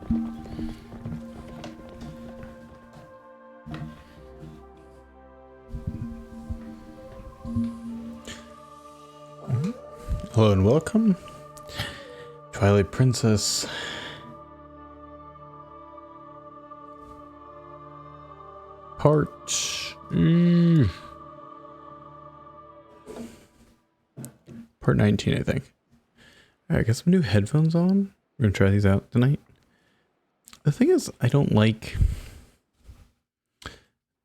Hello and welcome. Twilight Princess. Part 19, I think. Alright, got some new headphones on. We're gonna try these out tonight. The thing is, I don't like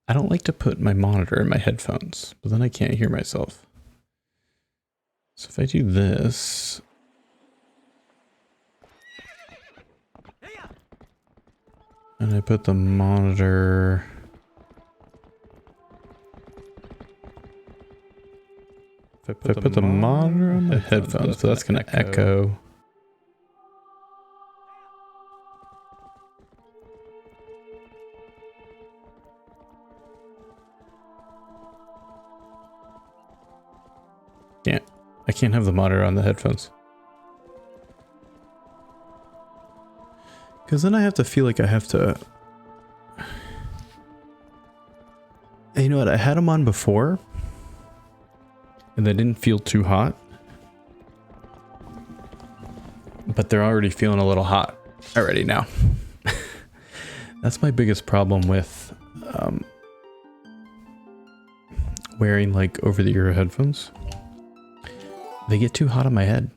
to put my monitor in my headphones, but then I can't hear myself. So if I do this, and I put the monitor, if I put the monitor on the headphones, so that's going to echo. I can't have the monitor on the headphones. Because then I have to feel like I have to... And you know what? I had them on before. And they didn't feel too hot. But they're already feeling a little hot already now. That's my biggest problem with wearing like over-the-ear headphones. They get too hot on my head.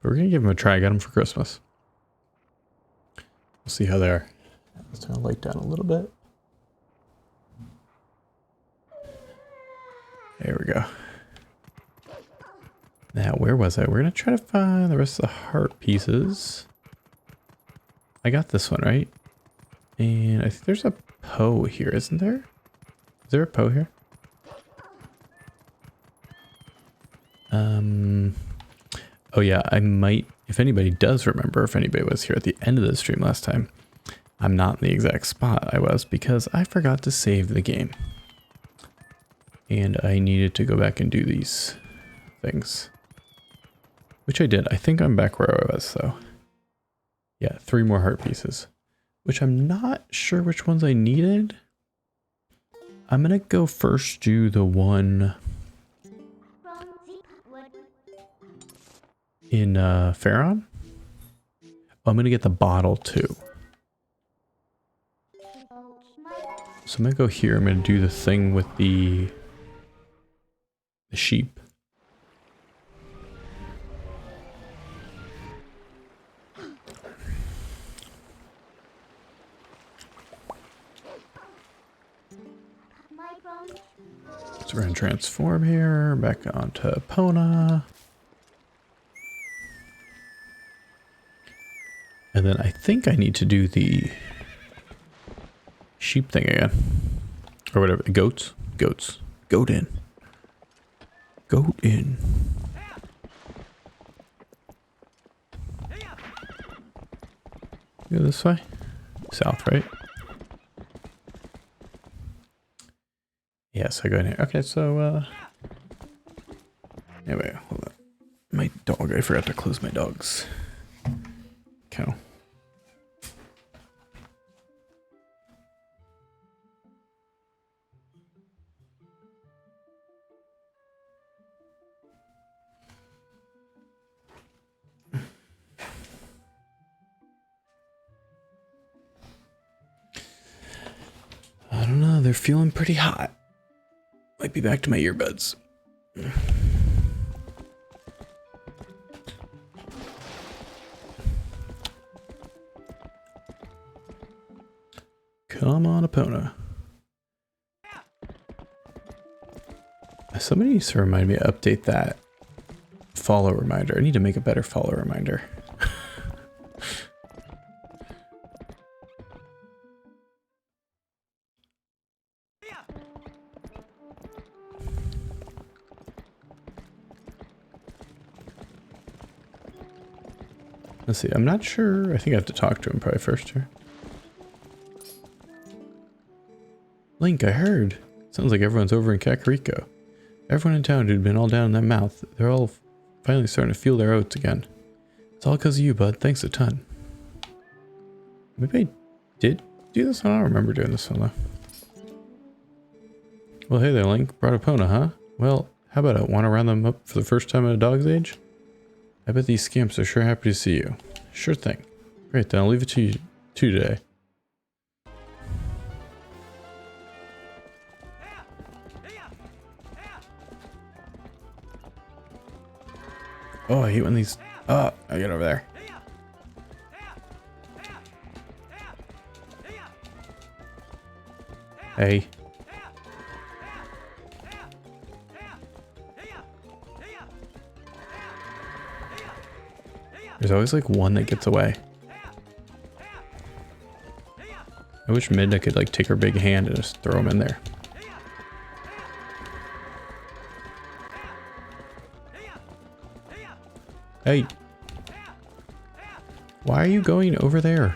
But we're gonna give them a try. I got them for Christmas. We'll see how they are. Let's turn the light down a little bit. There we go. Now, where was I? We're gonna try to find the rest of the heart pieces. I got this one, right? And I think there's a Poe here, isn't there? Is there a Poe here? Oh yeah, I might, if anybody does remember, if anybody was here at the end of the stream last time, I'm not in the exact spot I was because I forgot to save the game. And I needed to go back and do these things. Which I did. I think I'm back where I was though. Yeah, 3 more heart pieces. Which I'm not sure which ones I needed. I'm gonna go first do the one in Pharaon. Oh, I'm gonna get the bottle too. So I'm gonna go here. I'm gonna do the thing with the sheep. So we're gonna transform here, back onto Epona. And then I think I need to do the sheep thing again. Or whatever. Goats. Goats. Goat in. Goat in. Go this way. South, right? Yes, I go in here. Okay, so, anyway, hold on. My dog, I forgot to close my dog's cow. I don't know, they're feeling pretty hot. Might be back to my earbuds. Come on, Epona. Somebody needs to remind me to update that follow reminder. I need to make a better follow reminder. Let's see, I'm not sure. I think I have to talk to him probably first here. Link, I heard. Sounds like everyone's over in Kakariko. Everyone in town who'd been all down in that mouth, they're all finally starting to feel their oats again. It's all because of you, bud. Thanks a ton. Maybe I did do this one? I don't remember doing this one, though. Well, hey there, Link. Brought a Epona, huh? Well, how about it? Want to round them up for the first time at a dog's age? I bet these scamps are sure happy to see you. Sure thing. Great, then I'll leave it to you today. Oh, I hate when these... Oh, I get over there. Hey. There's always like one that gets away. I wish Midna could like take her big hand and just throw him in there. Hey. Why are you going over there?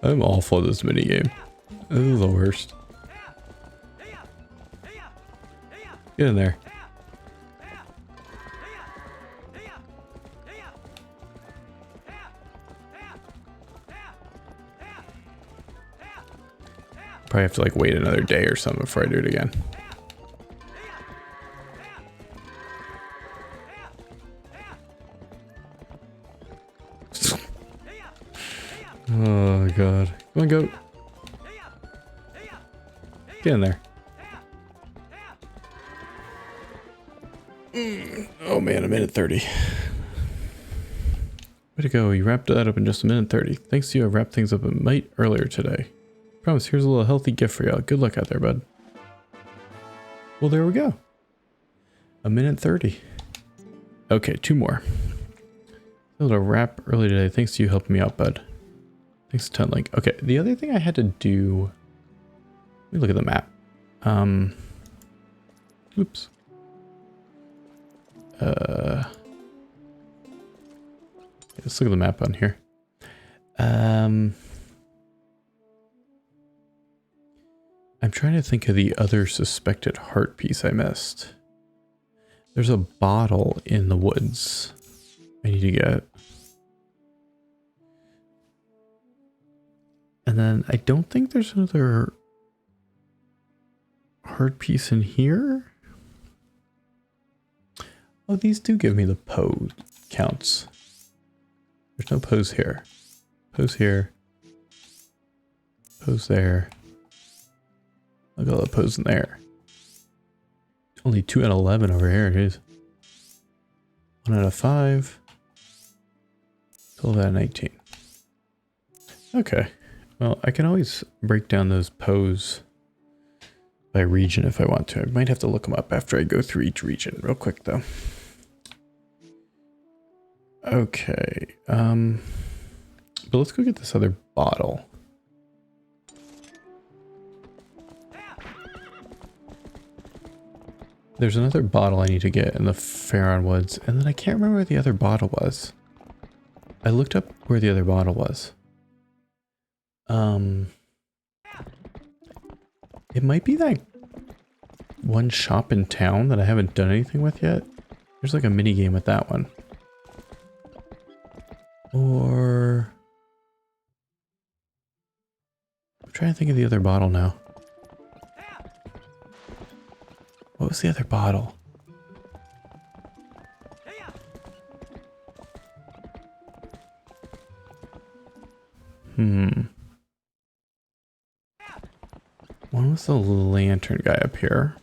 I'm awful at this minigame. This is the worst. Get in there. Probably have to like wait another day or something before I do it again. Oh god. Come on, goat. Get in there. Oh man, a minute 30. Way to go, you wrapped that up in just a minute 30. Thanks to you, I wrapped things up a mite earlier today. Promise, here's a little healthy gift for y'all. Good luck out there, bud. Well, there we go. A minute 30. Okay, 2 more. Able to wrap early today. Thanks to you helping me out, bud. Thanks a ton, Link. Okay, the other thing I had to do... Let me look at the map. Oops. Let's look at the map on here. I'm trying to think of the other suspected heart piece I missed. There's a bottle in the woods I need to get. And then I don't think there's another heart piece in here. Oh, these do give me the pose counts. There's no pose here. Pose here. Pose there. Look at all the pose in there. Only 2 out of 11 over here. Jeez. 1 out of 5. 12 out of 19. Okay. Well, I can always break down those pose by region if I want to. I might have to look them up after I go through each region real quick though. Okay. But let's go get this other bottle. There's another bottle I need to get in the Faron Woods, and then I can't remember where the other bottle was. I looked up where the other bottle was. It might be that one shop in town that I haven't done anything with yet. There's like a mini game with that one. Or... I'm trying to think of the other bottle now. What was the other bottle? One was the lantern guy up here.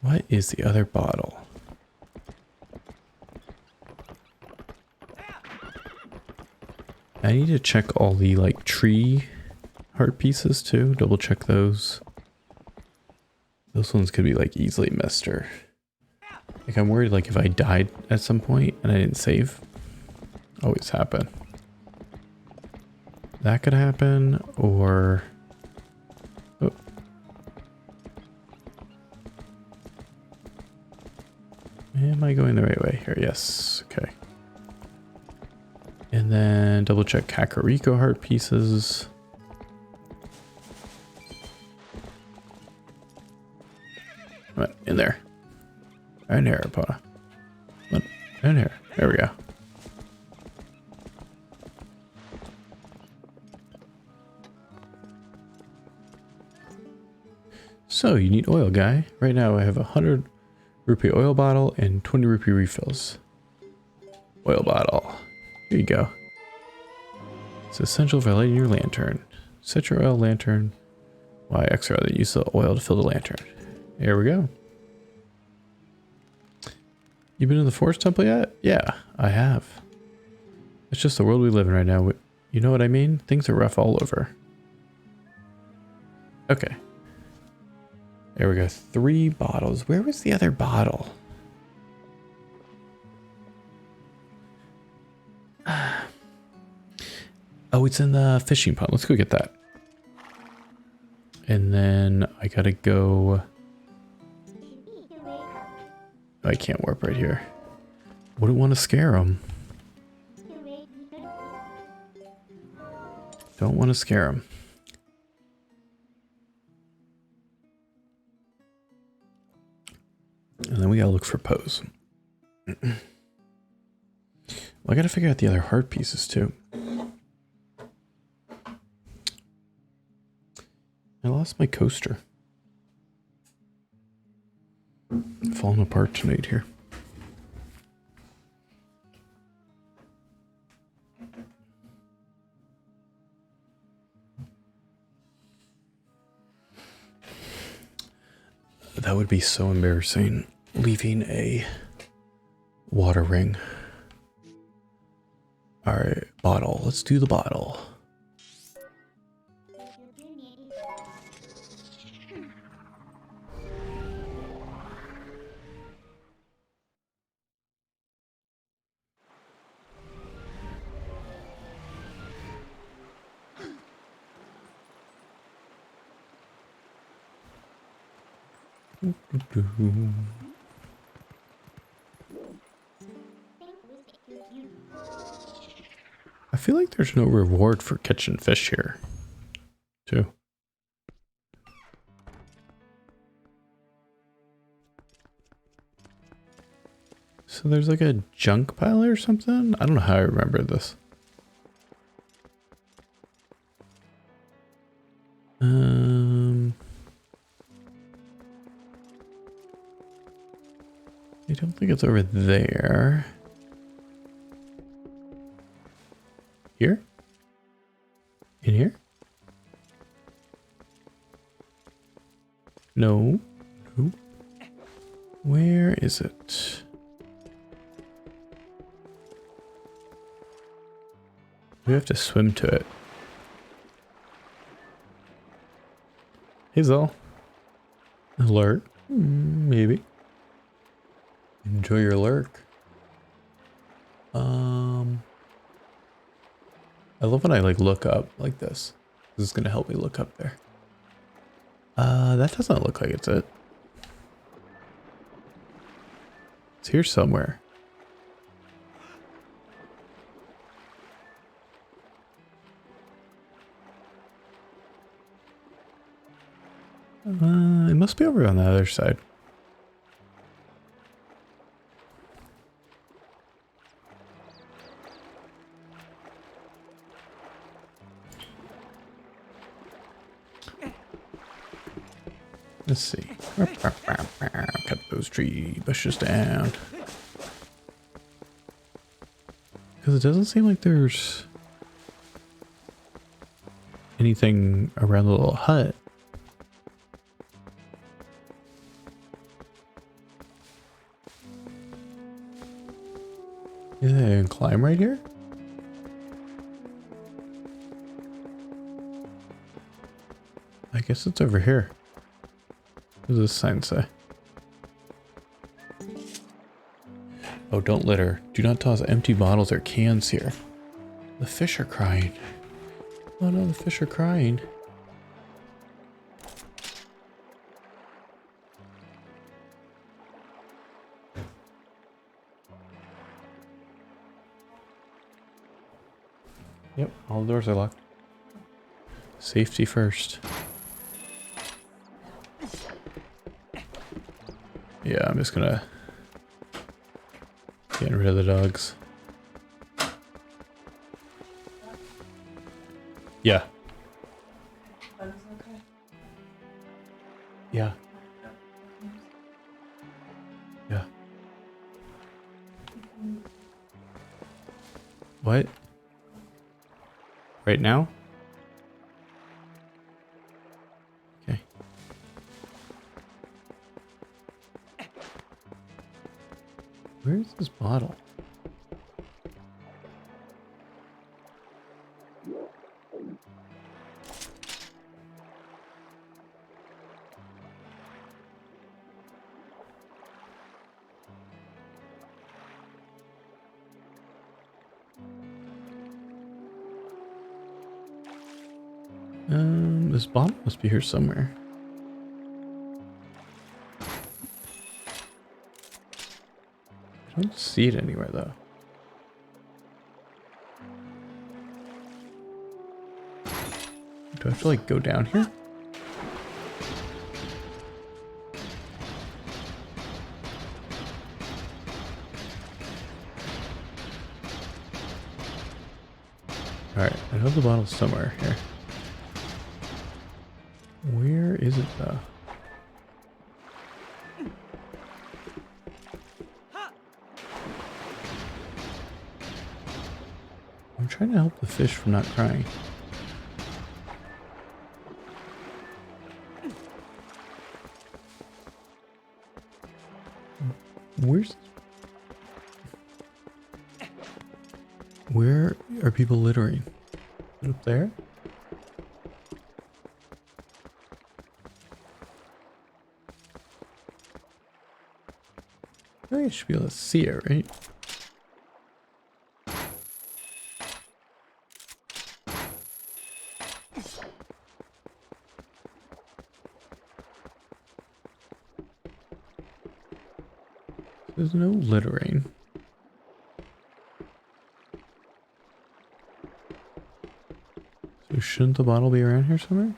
What is the other bottle? I need to check all the like tree heart pieces too. Double check those. Those ones could be like easily missed, or like I'm worried like if I died at some point and I didn't save. Always happen. That could happen, or oh. Am I going the right way here? Yes. Okay. And And then double check Kakariko heart pieces. Come on, in there. In here, Epona. In here. There we go. So you need oil, guy. Right now I have 100 rupee oil bottle and 20 rupee refills. Oil bottle. Here you go. It's essential for lighting your lantern. Set your oil lantern. Y extra that use the oil to fill the lantern. Here we go. You been in the forest temple yet? Yeah, I have. It's just the world we live in right now. You know what I mean? Things are rough all over. Okay. There we go. 3 bottles. Where was the other bottle? Oh, it's in the fishing pond. Let's go get that. And then I gotta go. I can't warp right here. Wouldn't want to scare him. Don't want to scare him. And then we gotta look for Pose. I gotta figure out the other heart pieces too. I lost my coaster. Falling apart tonight here. That would be so embarrassing, leaving a water ring. Alright, bottle. Let's do the bottle. I feel like there's no reward for catching fish here, too. So there's like a junk pile or something? I don't know how I remember this. I don't think it's over there. Here? In here? No. No. Where is it? We have to swim to it. Hazel. Alert. Maybe. Enjoy your lurk. I love when I like look up like this. This is gonna help me look up there. That doesn't look like it's it. It's here somewhere. It must be over on the other side. Let's see. Cut those tree bushes down. Because it doesn't seem like there's anything around the little hut. Yeah, I can climb right here? I guess it's over here. What does this sign say? Oh, don't litter. Do not toss empty bottles or cans here. The fish are crying. Oh no, the fish are crying. Yep, all the doors are locked. Safety first. Yeah, I'm just gonna get rid of the dogs. Yeah. Yeah. Yeah. What? Right now? Okay. Where's this bottle? This bottle must be here somewhere. I don't see it anywhere though. Do I have to like go down here? Alright, I know the bottle's somewhere here. Where is it though? I'm trying to help the fish from not crying. Where are people littering? Is it up there? I think I should be able to see it, right? There's no littering. So shouldn't the bottle be around here somewhere?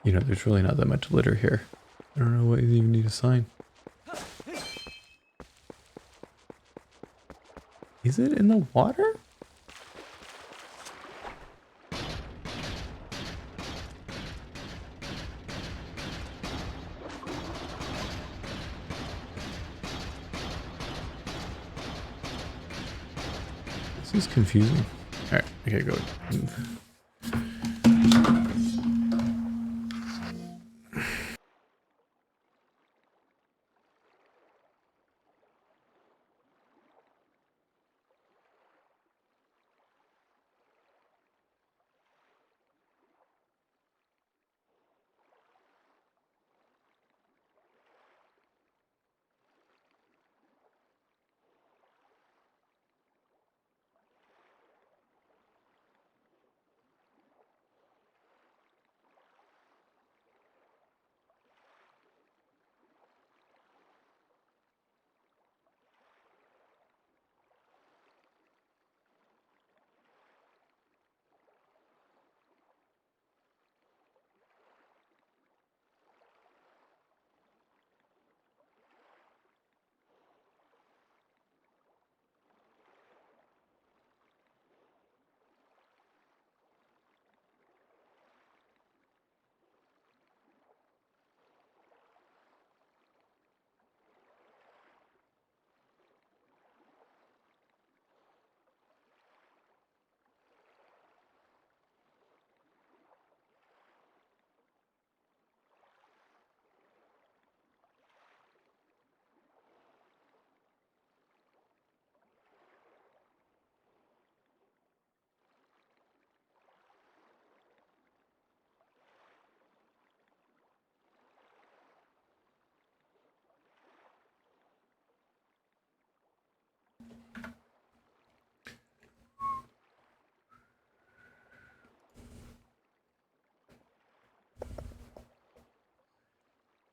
You know, there's really not that much litter here. I don't know what you even need a sign. Is it in the water? This is confusing. Alright, okay, go.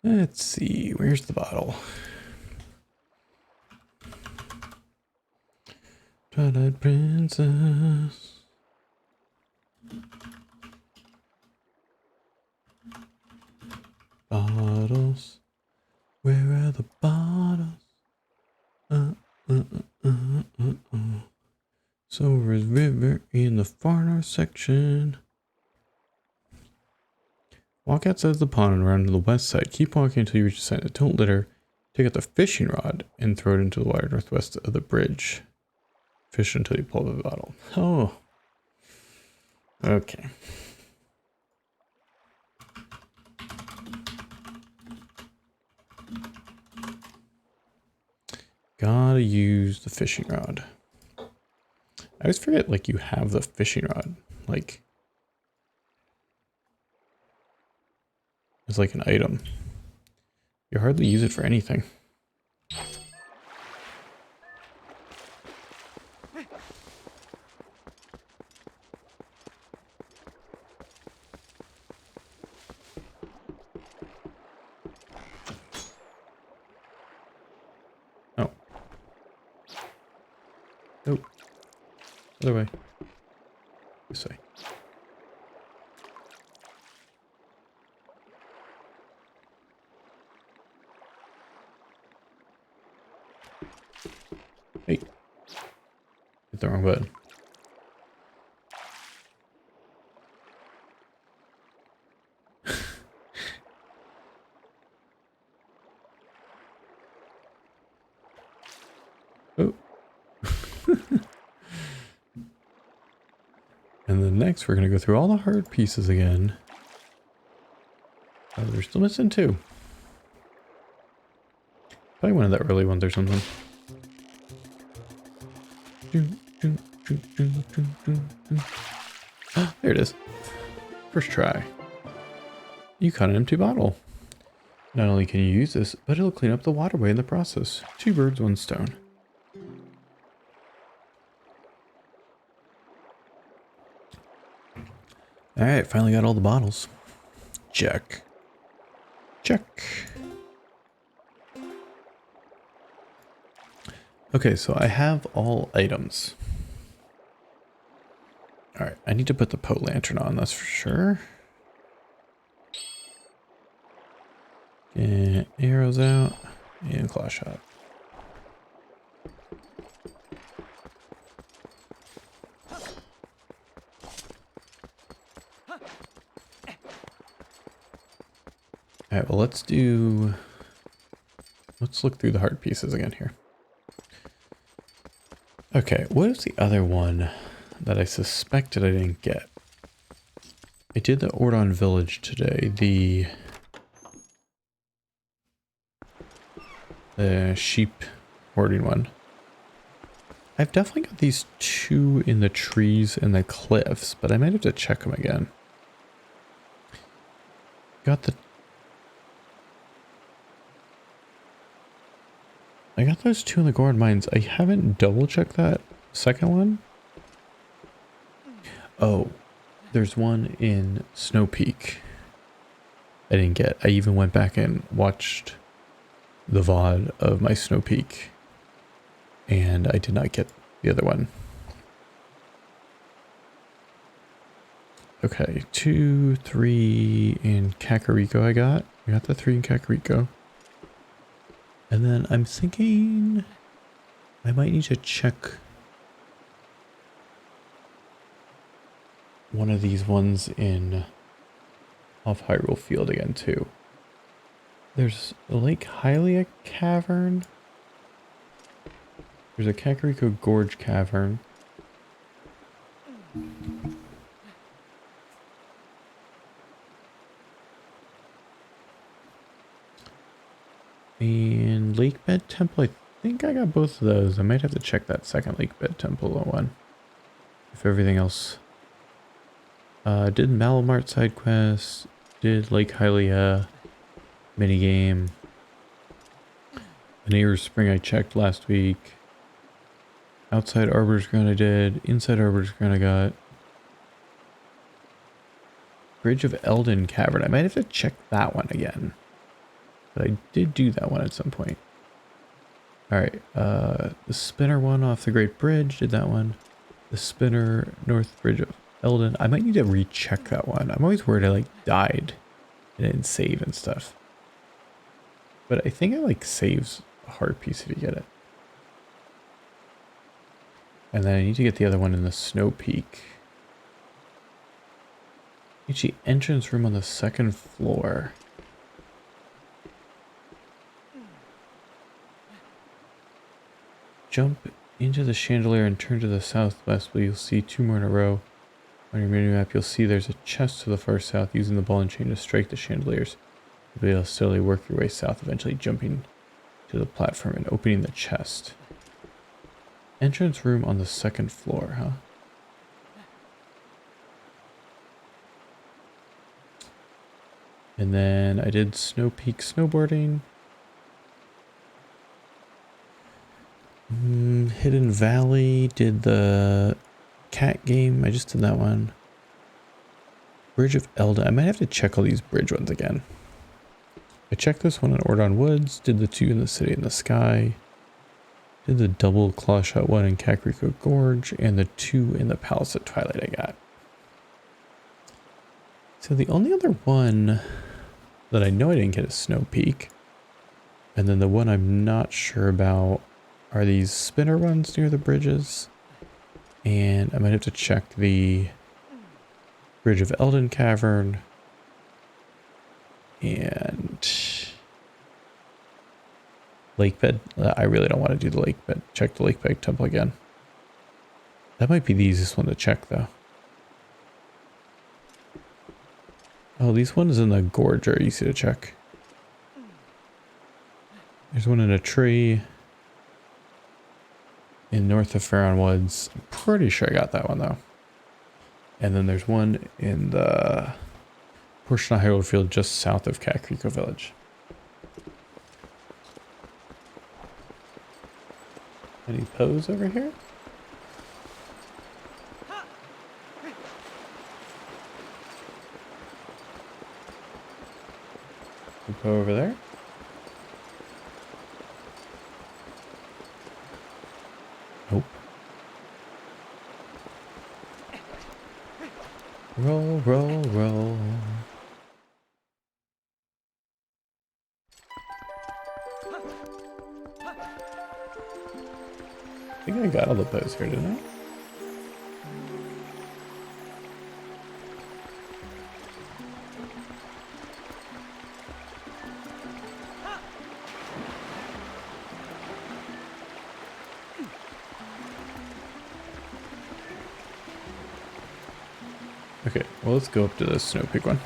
Let's see, where's the bottle? Twilight Princess. Bottles. Where are the bottles? So is river in the far north section. Walk outside the pond and around to the west side. Keep walking until you reach the sign. Don't litter. Take out the fishing rod and throw it into the water northwest of the bridge. Fish until you pull the bottle. Oh. Okay. Gotta use the fishing rod. I always forget, like, you have the fishing rod. Like, it's like an item. You hardly use it for anything. Oh. Nope. Other way. This way. Hey. Hit the wrong button. Oh. And then next we're going to go through all the hard pieces again. Oh, they're still missing two. Probably one of the early ones or something. There it is. First try. You caught an empty bottle. Not only can you use this, but it'll clean up the waterway in the process. 2 birds, 1 stone. Alright, finally got all the bottles. Check. Check. Okay, so I have all items. Alright, I need to put the Poe lantern on, that's for sure. Get arrows out and claw shot. Alright, well let's look through the hard pieces again here. Okay, what is the other one that I suspected I didn't get? I did the Ordon Village today, the sheep hoarding one. I've definitely got these 2 in the trees and the cliffs, but I might have to check them again. I got those 2 in the gourd mines. I haven't double checked that second one. Oh, there's one in Snow Peak I didn't get. I even went back and watched the VOD of my Snow Peak, and I did not get the other one. Okay, 2, 3 in Kakariko I got. I got the 3 in Kakariko. And then I'm thinking I might need to check one of these ones in off Hyrule Field again too. There's a Lake Hylia Cavern. There's a Kakariko Gorge Cavern. And Lake Bed Temple, I think I got both of those. I might have to check that second Lake Bed Temple one. If everything else. Did Malamart side quest, did Lake Hylia minigame. The Neighbor's Spring I checked last week. Outside Arbor's Ground I did. Inside Arbor's Ground I got. Bridge of Eldin Cavern. I might have to check that one again. But I did do that one at some point. Alright, the spinner one off the Great Bridge, did that one. The spinner North Bridge of Eldon. I might need to recheck that one. I'm always worried I like died and didn't save and stuff. But I think it like saves a heart piece if you get it. And then I need to get the other one in the Snow Peak. Actually, entrance room on the 2nd floor. Jump into the chandelier and turn to the southwest, but you'll see 2 more in a row. On your mini map, you'll see there's a chest to the far south. Using the ball and chain to strike the chandeliers, you'll be able to slowly work your way south, eventually jumping to the platform and opening the chest. Entrance room on the 2nd floor, huh? And then I did Snow Peak snowboarding. Hidden Valley, did the cat game. I just did that one. Bridge of Elda. I might have to check all these bridge ones again. I checked this one in Ordon Woods, did the 2 in the City in the Sky, did the double claw shot one in Kakariko Gorge, and the 2 in the Palace at Twilight I got. So the only other one that I know I didn't get is Snow Peak. And then the one I'm not sure about are these spinner ones near the bridges. And I might have to check the Bridge of Eldon Cavern. And Lake Bed. I really don't want to do the Lake Bed. Check the Lake Bed Temple again. That might be the easiest one to check though. Oh, these ones in the gorge are easy to check. There's one in a tree in north of Farron Woods. I'm pretty sure I got that one though. And then there's one in the portion of Hyrule Field just south of Kakariko Village. Any Poes over here? Any Poe over there? Nope. Roll, roll, roll. I think I got all the Poes here, didn't I? Okay, well let's go up to the Snow Peak one.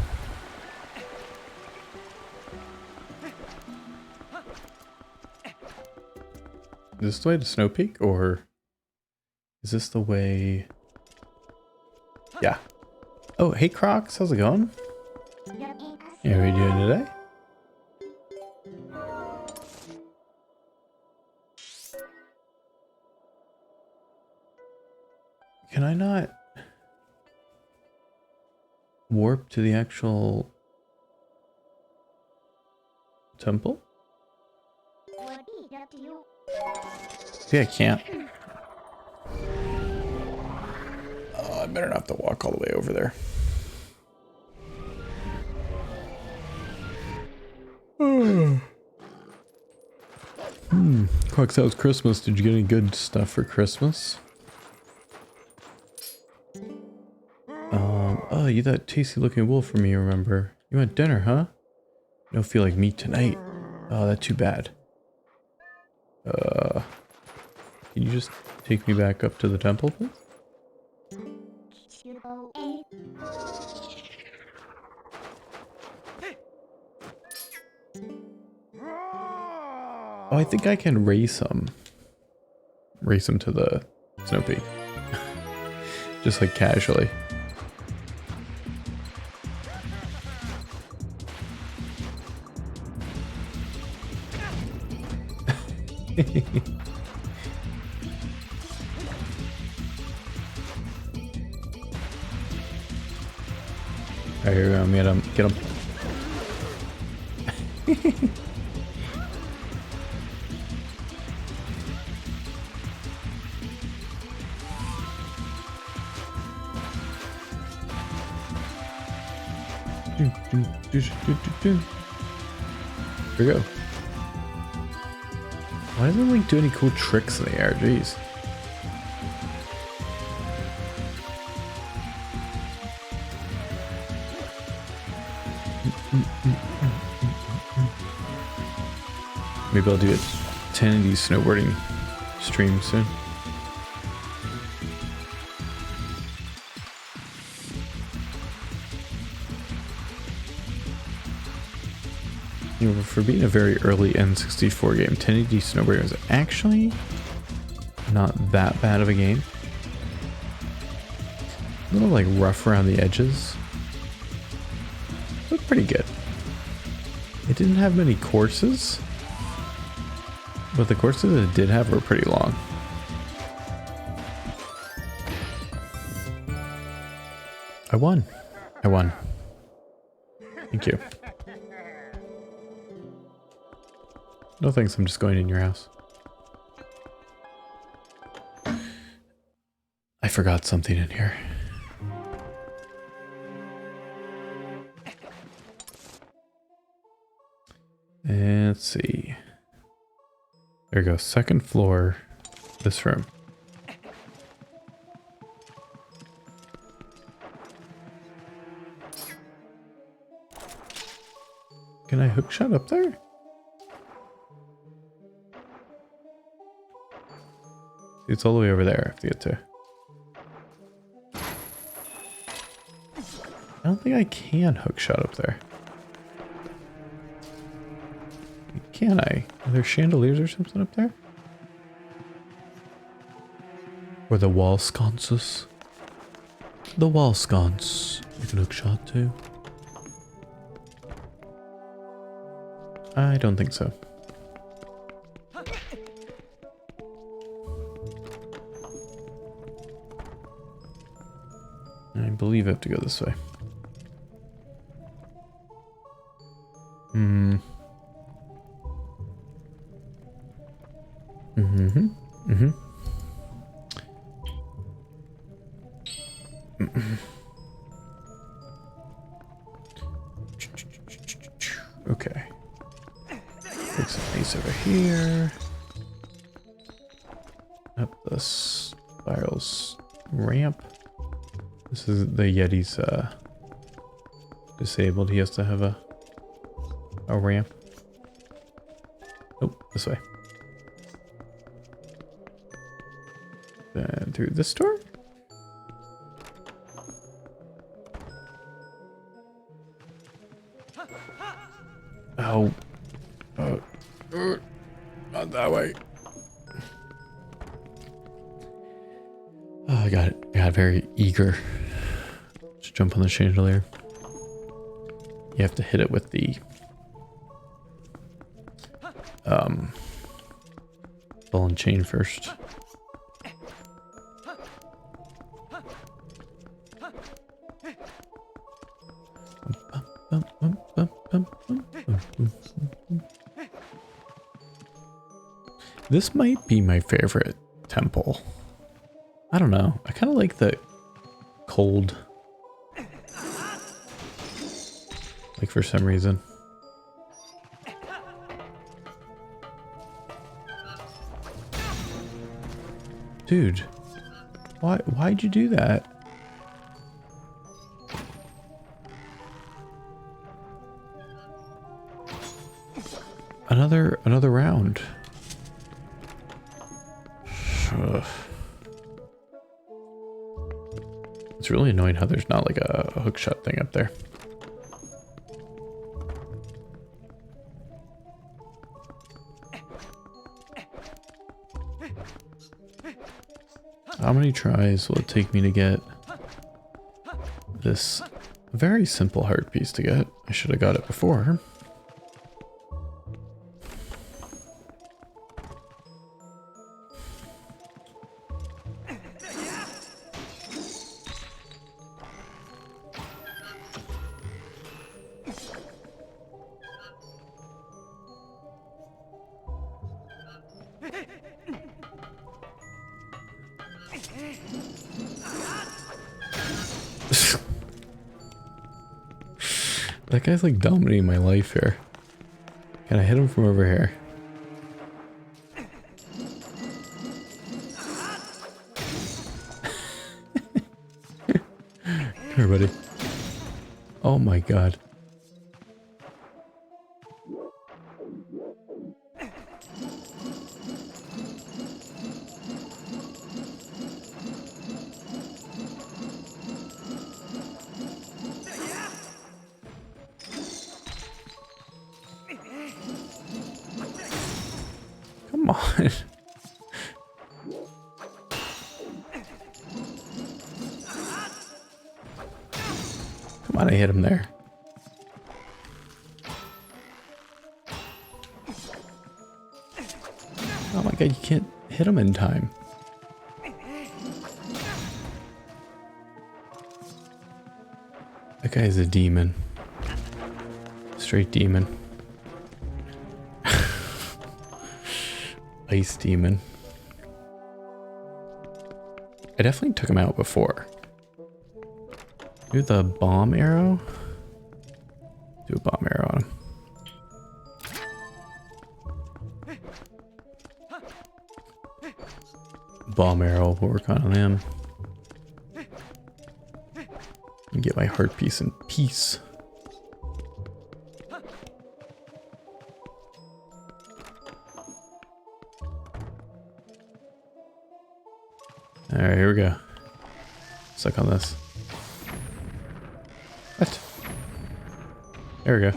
Is this the way to Snow Peak, or is this the way? Yeah. Oh, hey Crocs, how's it going? Yeah, what are you doing today? Can I not warp to the actual temple? See, I can't. Oh, I better not have to walk all the way over there. Crocs, that was Christmas. Did you get any good stuff for Christmas? Oh, you that tasty looking wolf for me, remember? You want dinner, huh? Don't feel like meat tonight. Oh, that's too bad. Can you just take me back up to the temple, please? Oh, I think I can race him. Race him to the Snow Peak. Just like casually. Alright, here we go. Get him. Get him. Here we go. Why doesn't Link do any cool tricks in the air? Jeez. Maybe I'll do a 1080 snowboarding stream soon. You know, for being a very early N64 game, 1080 snowboarding was actually not that bad of a game. A little like rough around the edges, but pretty good. It didn't have many courses, but the courses it did have were pretty long. I won. I won. Thank you. No thanks, I'm just going in your house. I forgot something in here. And let's see. There we go, second floor, this room. Can I hookshot up there? It's all the way over there, I have to get to. I don't think I can hookshot up there. Can I? Are there chandeliers or something up there? Or the wall sconces? The wall sconce. You can hookshot to. I don't think so. I believe I have to go this way. Okay. Take some these over here. Up the spirals ramp. This is the Yeti's disabled. He has to have a ramp. Oh, this way. Then through this door? Oh. Not that way. Oh, I got it. I got very eager. Just jump on the chandelier. You have to hit it with the ball and chain first. This might be my favorite temple. I don't know. I kind of like the cold. Like for some reason. Dude, why'd you do that? Another round. Ugh. It's really annoying how there's not like a hookshot thing up there. How many tries will it take me to get this very simple heart piece to get? I should have got it before. That guy's like dominating my life here. Can I hit him from over here? Come here, buddy. Oh my god. Come on. Come on, I hit him there. Oh my god, you can't hit him in time. That guy's a demon. Straight demon. Ice demon. I definitely took him out before. Do the bomb arrow? Do a bomb arrow on him. Bomb arrow will work on him. And get my heart piece in peace. Alright, here we go. Suck on this. What? There we go.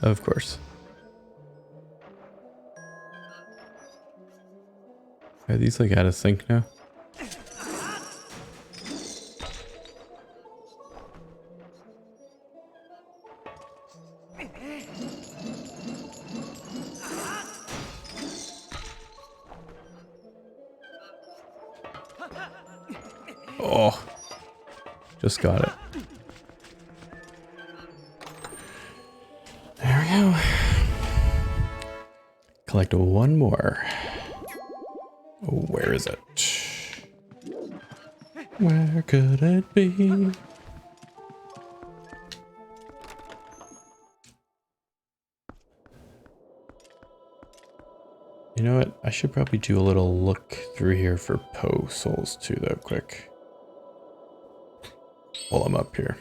Of course. Are these like out of sync now? Oh, just got it. There we go. Collect one more. Where is it? Where could it be? You know what? I should probably do a little look through here for Poe souls too, though, quick. While I'm up here.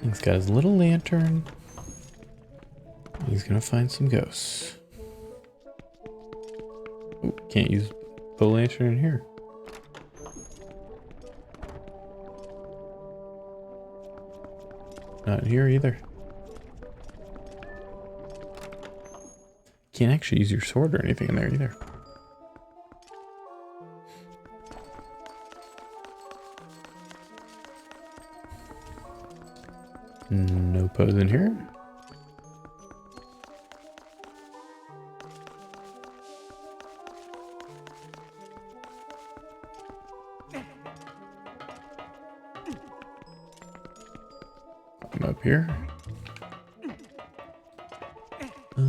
He's got his little lantern. He's gonna find some ghosts. Oh, can't use the lantern in here. Not in here either. Can't actually use your sword or anything in there either. No pose in here. I'm up here. I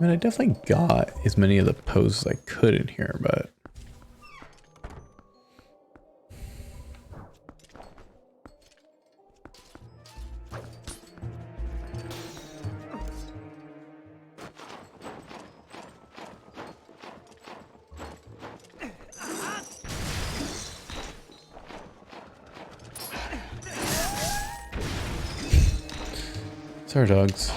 mean, I definitely got as many of the poses as I could in here, but it's our dogs.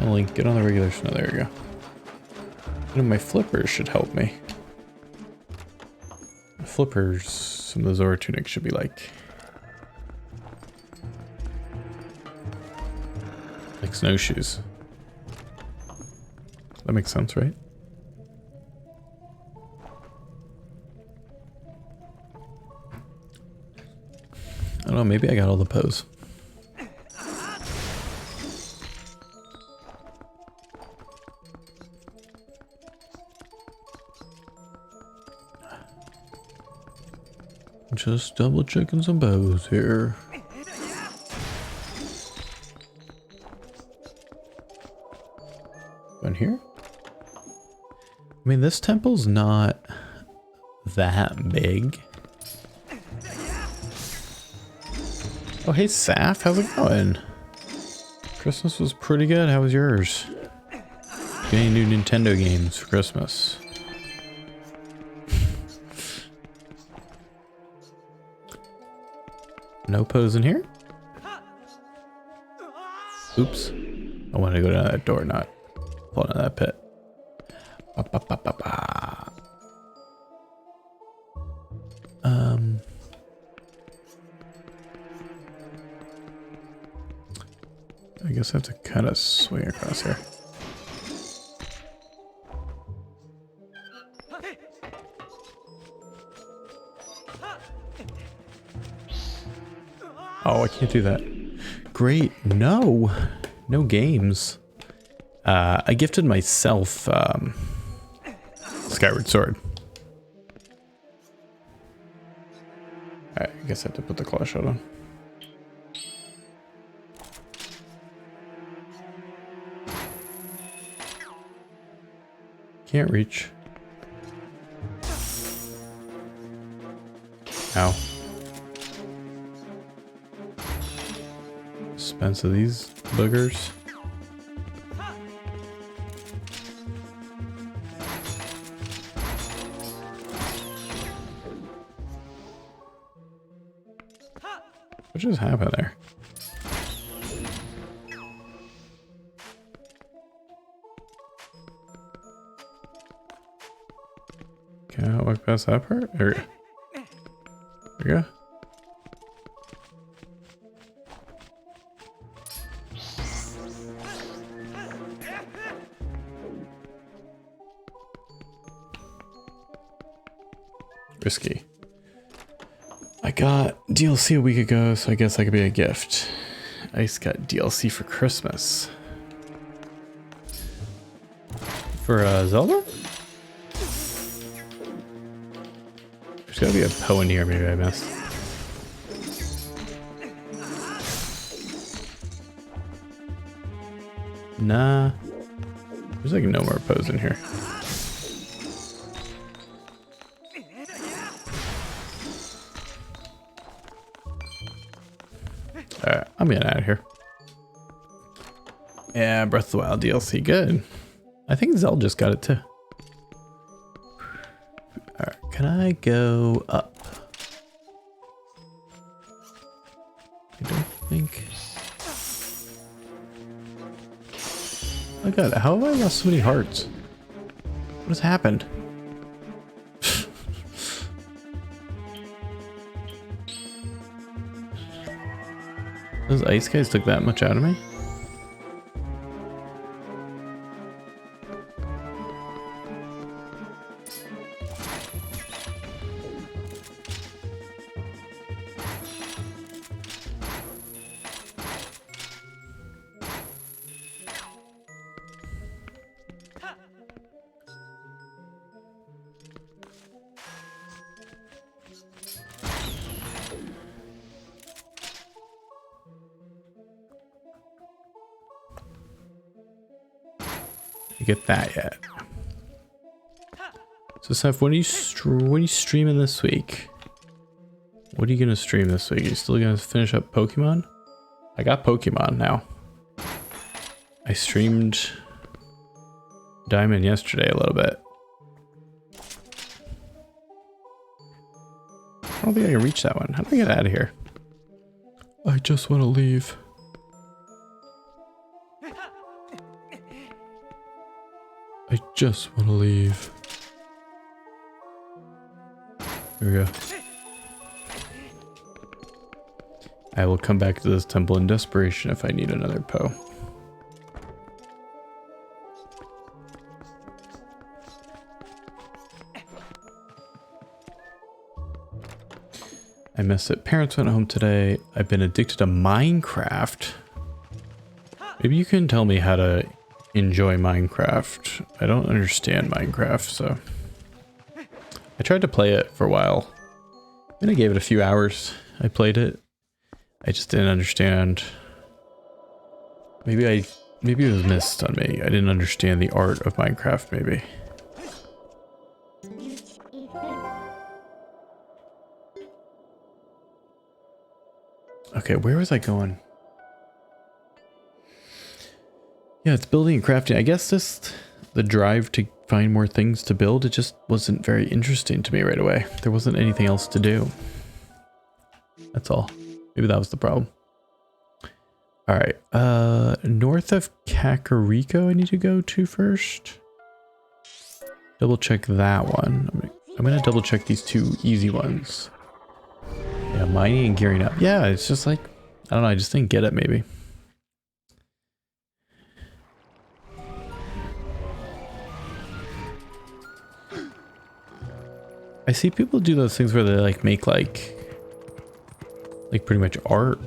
Link, get on the regular snow. There you go. You know, my flippers should help me. The flippers, some of the Zora tunics should be like snowshoes. That makes sense, right? I don't know, maybe I got all the pose. Just double checking some bows here. Down here? I mean, this temple's not that big. Oh, hey, Saf, how's it going? Christmas was pretty good. How was yours? Get any new Nintendo games for Christmas? No pose in here? Oops. I want to go down that door, not fall into that pit. Ba, ba, ba, ba, ba. I guess I have to kind of swing across here. Oh, I can't do that. Great. No. No games. I gifted myself Skyward Sword. Alright, I guess I have to put the claw shot on. Can't reach. Ow. Expense of these boogers. What just happened there? Can I walk past that part? There we go. Risky. I got DLC a week ago, so I guess that could be a gift. Ice got DLC for Christmas. For Zelda? There's gotta be a Poe in here, maybe I missed. Nah. There's like no more Poes in here. Alright, I'm getting out of here. Yeah, Breath of the Wild DLC, good. I think Zelda just got it too. Alright, can I go up? I don't think. Oh god, how have I lost so many hearts? What has happened? Those ice guys took that much out of me? Get that yet. So Seth, when are you streaming this week? What are you gonna stream this week? Are you still gonna finish up Pokemon? I got Pokemon now. I streamed Diamond yesterday a little bit. I don't think I can reach that one. How do I get out of here? I just want to leave. just want to leave. There we go. I will come back to this temple in desperation if I need another Poe. I miss it. Parents went home today. I've been addicted to Minecraft. Maybe you can tell me how to enjoy Minecraft. I don't understand Minecraft, so... I tried to play it for a while. And I gave it a few hours. I played it. I just didn't understand. Maybe it was missed on me. I didn't understand the art of Minecraft, maybe. Okay, where was I going? Yeah, it's building and crafting. I guess the drive to find more things to build, it just wasn't very interesting to me right away. There wasn't anything else to do. That's all. Maybe that was the problem. All right, north of Kakariko I need to go to first. Double check that one. I'm gonna double check these two easy ones. Yeah, mining and gearing up. Yeah, it's just like, I don't know, I just didn't get it maybe. I see people do those things where they like make like pretty much art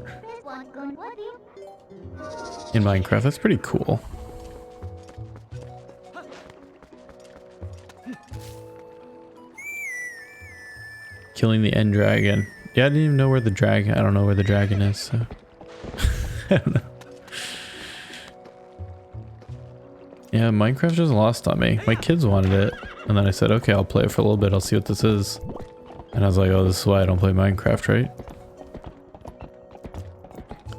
in Minecraft. That's pretty cool. Killing the end dragon. Yeah, I didn't even know where the dragon... I don't know where the dragon is, so... I don't know. Yeah, Minecraft just lost on me. My kids wanted it, and then I said, okay, I'll play it for a little bit, I'll see what this is. And I was like, oh, this is why I don't play Minecraft, right?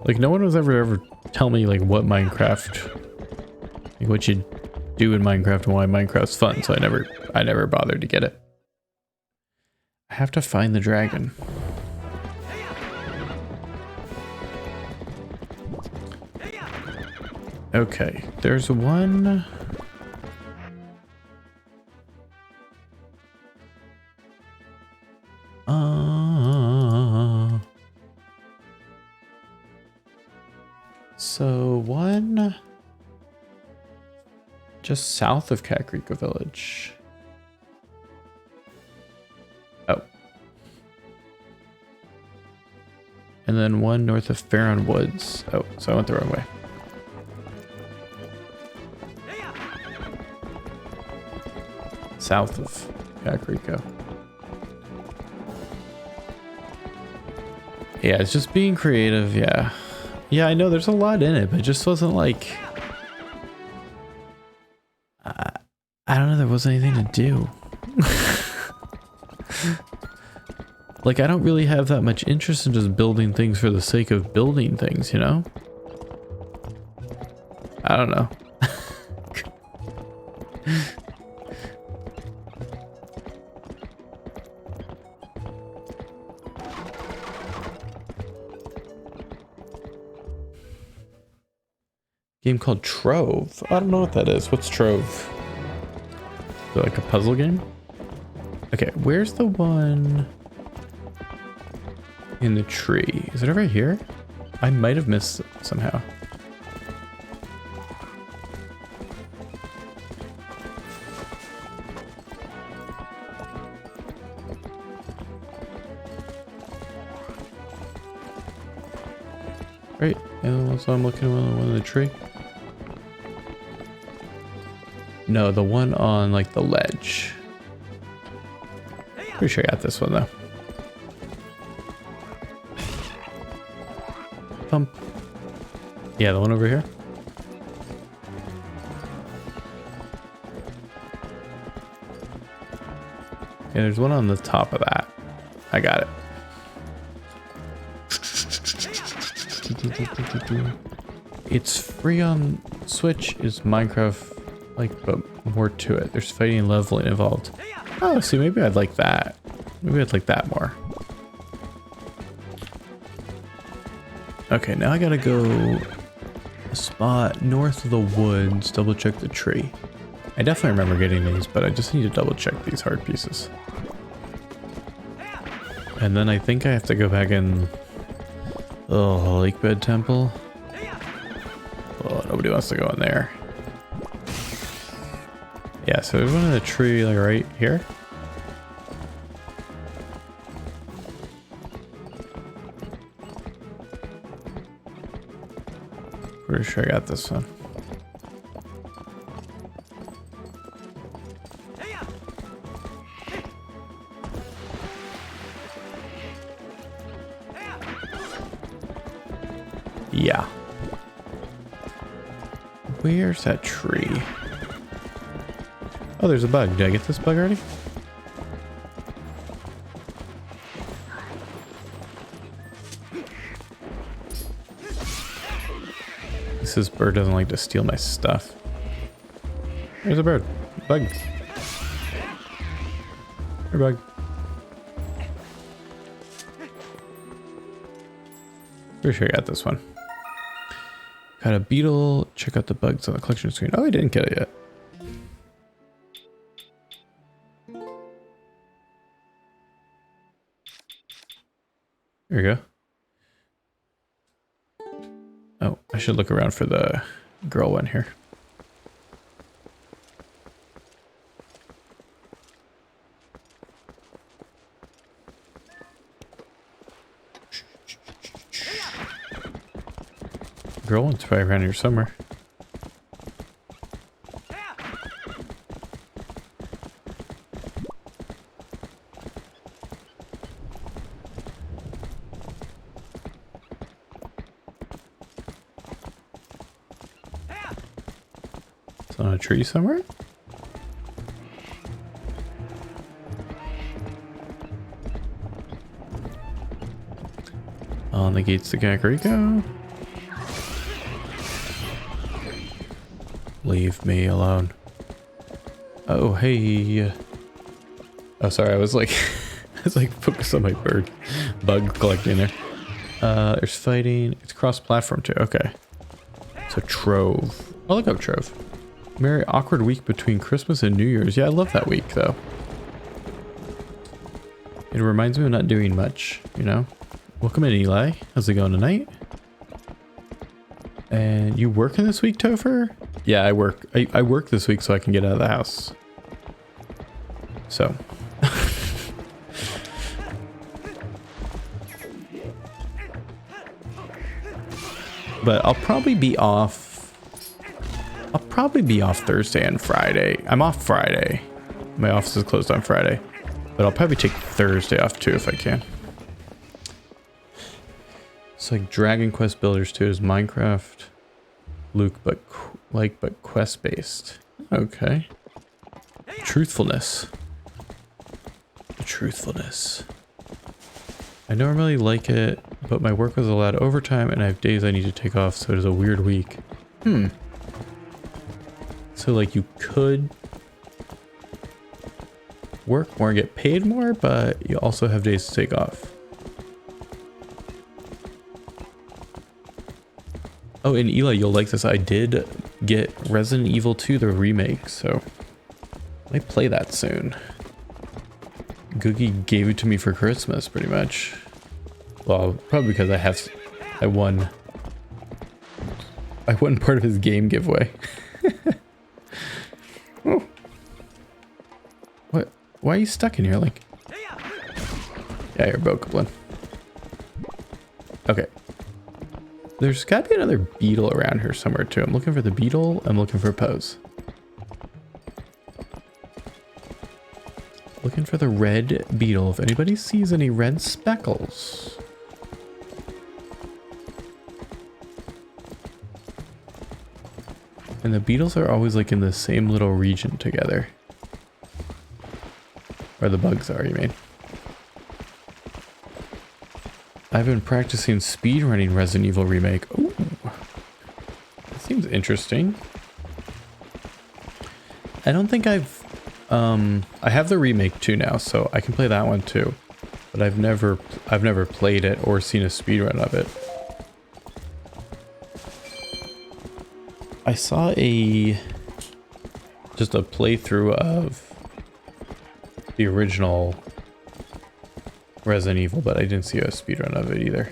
Like, no one was ever tell me, like, what Minecraft... Like, what you do in Minecraft and why Minecraft's fun, so I never bothered to get it. I have to find the dragon. Okay, there's one... So one... just south of Kakariko Village. Oh. And then one north of Farron Woods. Oh, so I went the wrong way. South of Kakariko. Yeah, it's just being creative, yeah. Yeah, I know there's a lot in it, but it just wasn't like... I don't know, there wasn't anything to do. Like, I don't really have that much interest in just building things for the sake of building things, you know? I don't know. Game called Trove. I don't know what that is. What's Trove? Is it like a puzzle game? Okay, where's the one in the tree? Is it over here? I might have missed it somehow. Right, and so I'm looking at the one in the tree. No, the one on like the ledge. Pretty sure I got this one though. Pump. Yeah, the one over here. Yeah, there's one on the top of that. I got it. It's free on Switch. Is Minecraft like, but more to it? There's fighting and leveling involved. Oh, see, maybe I'd like that. Maybe I'd like that more. Okay, now I gotta go a spot north of the woods, double check the tree. I definitely remember getting these, but I just need to double check these heart pieces. And then I think I have to go back in... Oh, Lakebed Temple. Oh, nobody wants to go in there. Yeah, so there's one in the tree like right here. Pretty sure I got this one. Yeah. Where's that tree? Oh, there's a bug. Did I get this bug already? This bird doesn't like to steal my stuff. There's a bird. Bug. Here, bug. Pretty sure I got this one. Got a beetle. Check out the bugs on the collection screen. Oh, I didn't get it yet. There we go. Oh, I should look around for the girl one here. Girl one's probably around here somewhere. It's on a tree somewhere? On the gates to Kakariko. Leave me alone. Oh, hey. Oh, sorry. I was like, focused on my bug collecting there. There's fighting. It's cross-platform too. Okay. So Trove. I'll look up Trove. Merry awkward week between Christmas and New Year's. Yeah, I love that week though. It reminds me of not doing much, you know? Welcome in, Eli. How's it going tonight? And you working this week, Topher? Yeah, I work. I work this week so I can get out of the house. So. But I'll probably be off. I'll probably be off Thursday and Friday. I'm off Friday. My office is closed on Friday. But I'll probably take Thursday off too if I can. It's like Dragon Quest Builders 2 is Minecraft, Luke, but quest based. Okay. Truthfulness. Truthfulness. I normally like it, but my work was allowed overtime and I have days I need to take off, so it is a weird week. So like you could work more and get paid more, but you also have days to take off. Oh, and Eli, you'll like this. I did get Resident Evil 2, the remake, so I might play that soon. Googie gave it to me for Christmas, pretty much. Well, probably because I won part of his game giveaway. Oh. What? Why are you stuck in here, Link? Yeah, you're a Bokoblin. Okay. There's gotta be another beetle around here somewhere too. I'm looking for the beetle. I'm looking for Pose. Looking for the red beetle. If anybody sees any red speckles. And the beetles are always like in the same little region together. Where the bugs are, you mean? I've been practicing speedrunning Resident Evil Remake. Ooh. That seems interesting. I don't think I have the remake too now, so I can play that one too. But I've never played it or seen a speedrun of it. I saw just just a playthrough of the original Resident Evil, but I didn't see a speedrun of it either.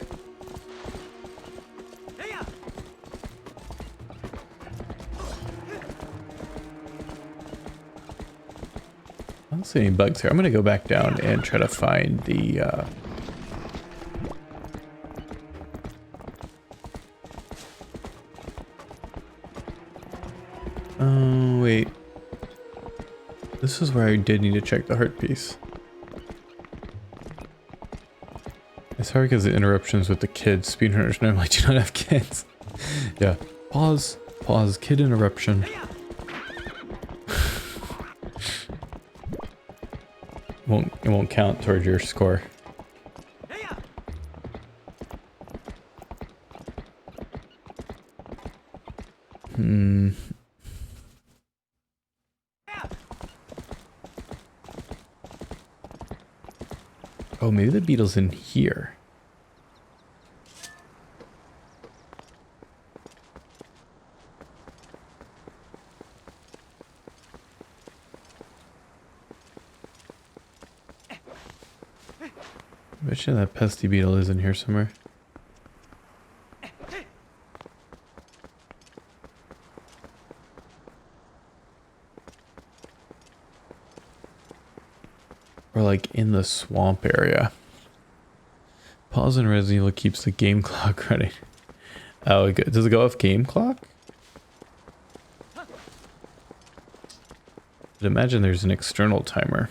I don't see any bugs here. I'm gonna go back down and try to find the oh wait. This is where I did need to check the heart piece. It's hard because the interruptions with the kids. Speedrunners normally do not have kids. Yeah. Pause. Pause. Kid interruption. It won't count towards your score. Oh, maybe the beetle's in here. I bet you that pesky beetle is in here somewhere. Or like in the swamp area. Pause in Resident Evil keeps the game clock running. Oh, does it go off game clock? I'd imagine there's an external timer.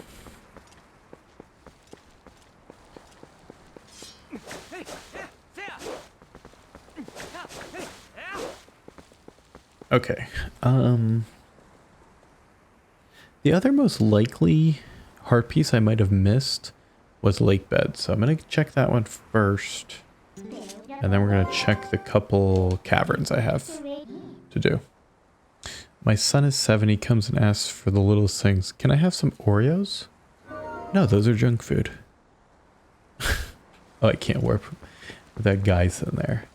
Okay. The other most likely heart piece I might have missed was lake bed, so I'm gonna check that one first, and then we're gonna check the couple caverns I have to do. My son is 7. He comes and asks for the littlest things. Can I have some Oreos? No, those are junk food. Oh, I can't warp. That guy's in there.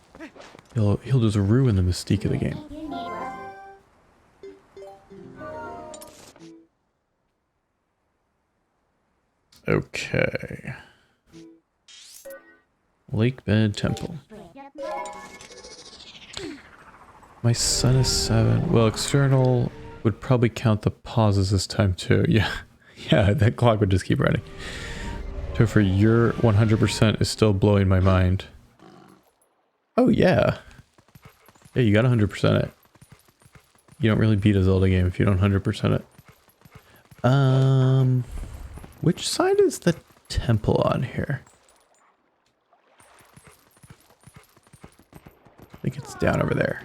He'll just ruin the mystique of the game. Okay. Lakebed Temple. My son is 7. Well, external would probably count the pauses this time too. Yeah. Yeah, that clock would just keep running. Topher, your 100% is still blowing my mind. Oh, yeah. Yeah, you got 100% it. You don't really beat a Zelda game if you don't 100% it. Which side is the temple on here? I think it's down over there.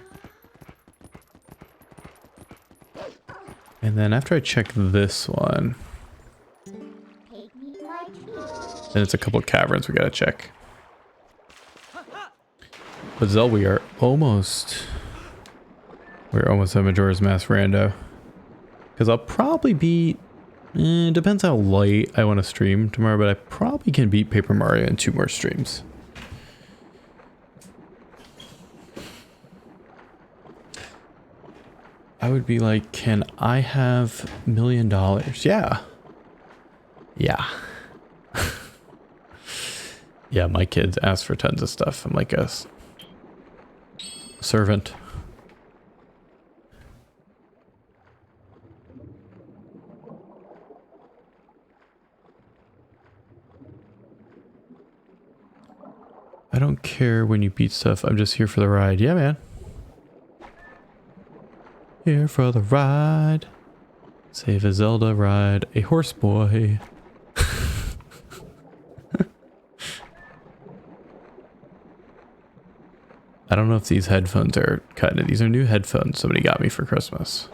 And then after I check this one, then it's a couple caverns we gotta check. But Zel, we're almost at Majora's Mask rando. Because I'll probably beat, depends how light I want to stream tomorrow, but I probably can beat Paper Mario in 2 more streams. I would be like, can I have $1 million? Yeah. Yeah. Yeah, my kids ask for tons of stuff. I'm like a servant. I don't care when you beat stuff. I'm just here for the ride. Yeah, man. Here for the ride. Save a Zelda, ride a horse boy. I don't know if these headphones are cutting it. These are new headphones somebody got me for Christmas.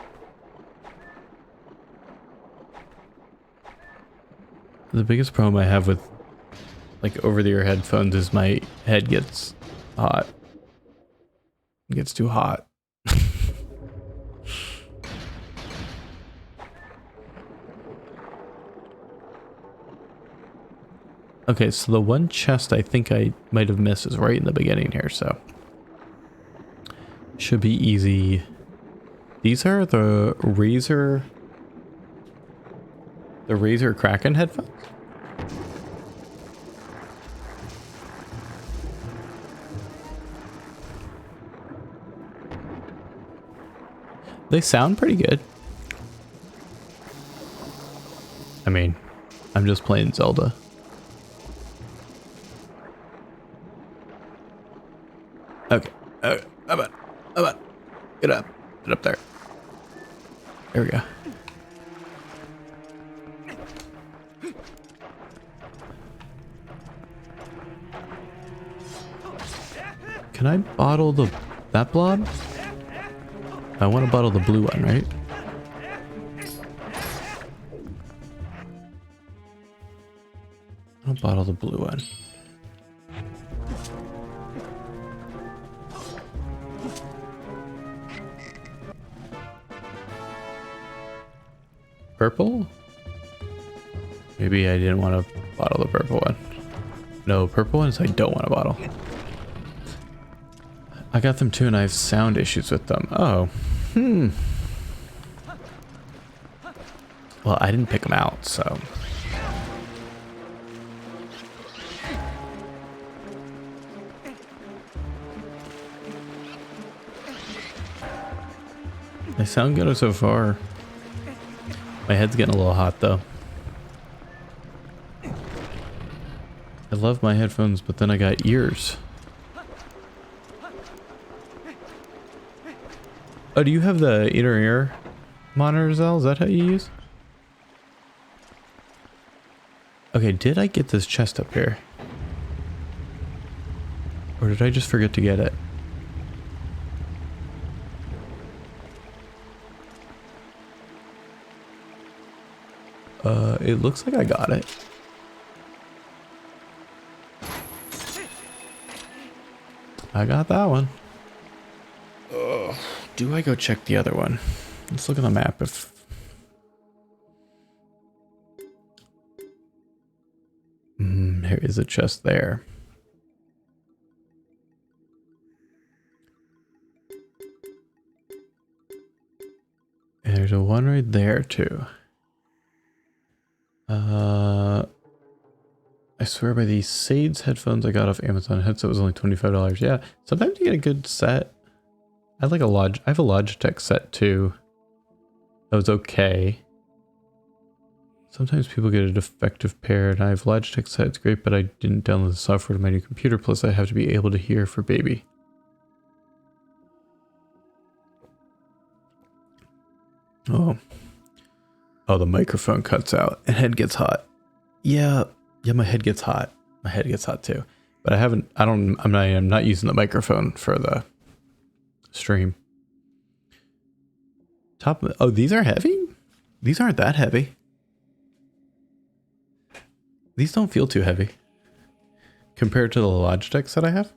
The biggest problem I have with like over-the-ear headphones is my head gets hot. It gets too hot. Okay, so the one chest I think I might have missed is right in the beginning here, so should be easy. These are the razor The Razer Kraken headphones? They sound pretty good. I mean, I'm just playing Zelda. Okay. Come on. Come on. Get up. Get up there. There we go. Can I bottle that blob? I want to bottle the blue one, right? I'll bottle the blue one. Purple? Maybe I didn't want to bottle the purple one. No, purple ones I don't want to bottle. I got them too and I have sound issues with them. Oh. Well, I didn't pick them out, so. They sound good so far. My head's getting a little hot though. I love my headphones, but then I got ears. Oh, do you have the inner ear monitor, Zell? Is that how you use? Okay, did I get this chest up here? Or did I just forget to get it? It looks like I got it. I got that one. Do I go check the other one? Let's look at the map if... there is a chest there. And there's a one right there too. I swear by these Sades headphones I got off Amazon. Headset was only $25. Yeah, sometimes you get a good set. I have a Logitech set too. That was okay. Sometimes people get a defective pair, and I have Logitech set. It's great, but I didn't download the software to my new computer. Plus, I have to be able to hear for baby. Oh, the microphone cuts out and head gets hot. Yeah, my head gets hot. My head gets hot too. But I'm not using the microphone for the stream. Oh, these are heavy? These aren't that heavy. These don't feel too heavy compared to the Logitech that I have.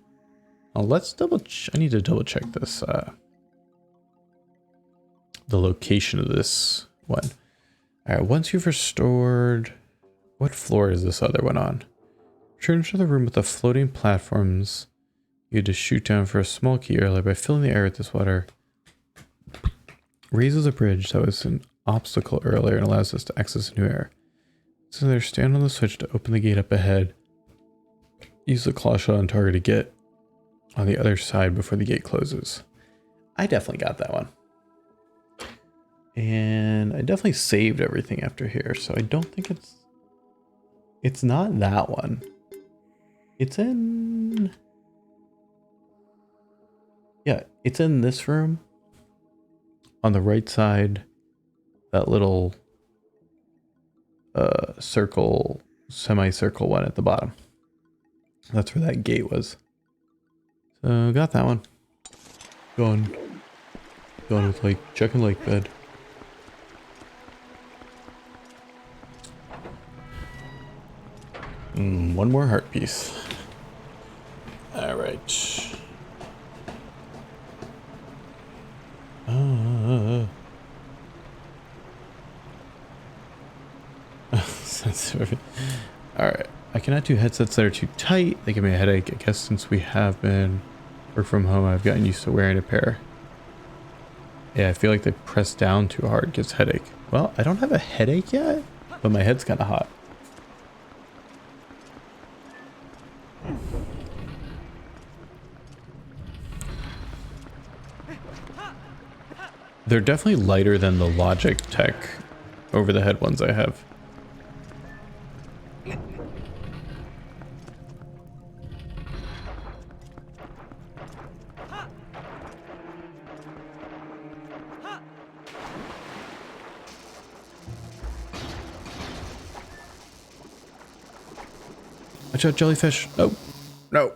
Oh, let's I need to double check this, the location of this one. All right, once you've restored, what floor is this other one on? Return to the room with the floating platforms. You had to shoot down for a small key earlier. By filling the air with this water, raises a bridge that was an obstacle earlier and allows us to access new air. So there, stand on the switch to open the gate up ahead. Use the claw shot on target to get on the other side before the gate closes. I definitely got that one. And I definitely saved everything after here, so I don't think it's not that one. It's in... Yeah, it's in this room. On the right side, that little circle, semicircle one at the bottom. That's where that gate was. So got that one. Going with checking lake bed. One more heart piece. All right. All right. I cannot do headsets that are too tight. They give me a headache. I guess since we have been work from home, I've gotten used to wearing a pair. Yeah, I feel like they press down too hard, gets headache. Well, I don't have a headache yet. But my head's kind of hot. They're definitely lighter than the Logic Tech over the head ones I have. Watch out, jellyfish. No. No.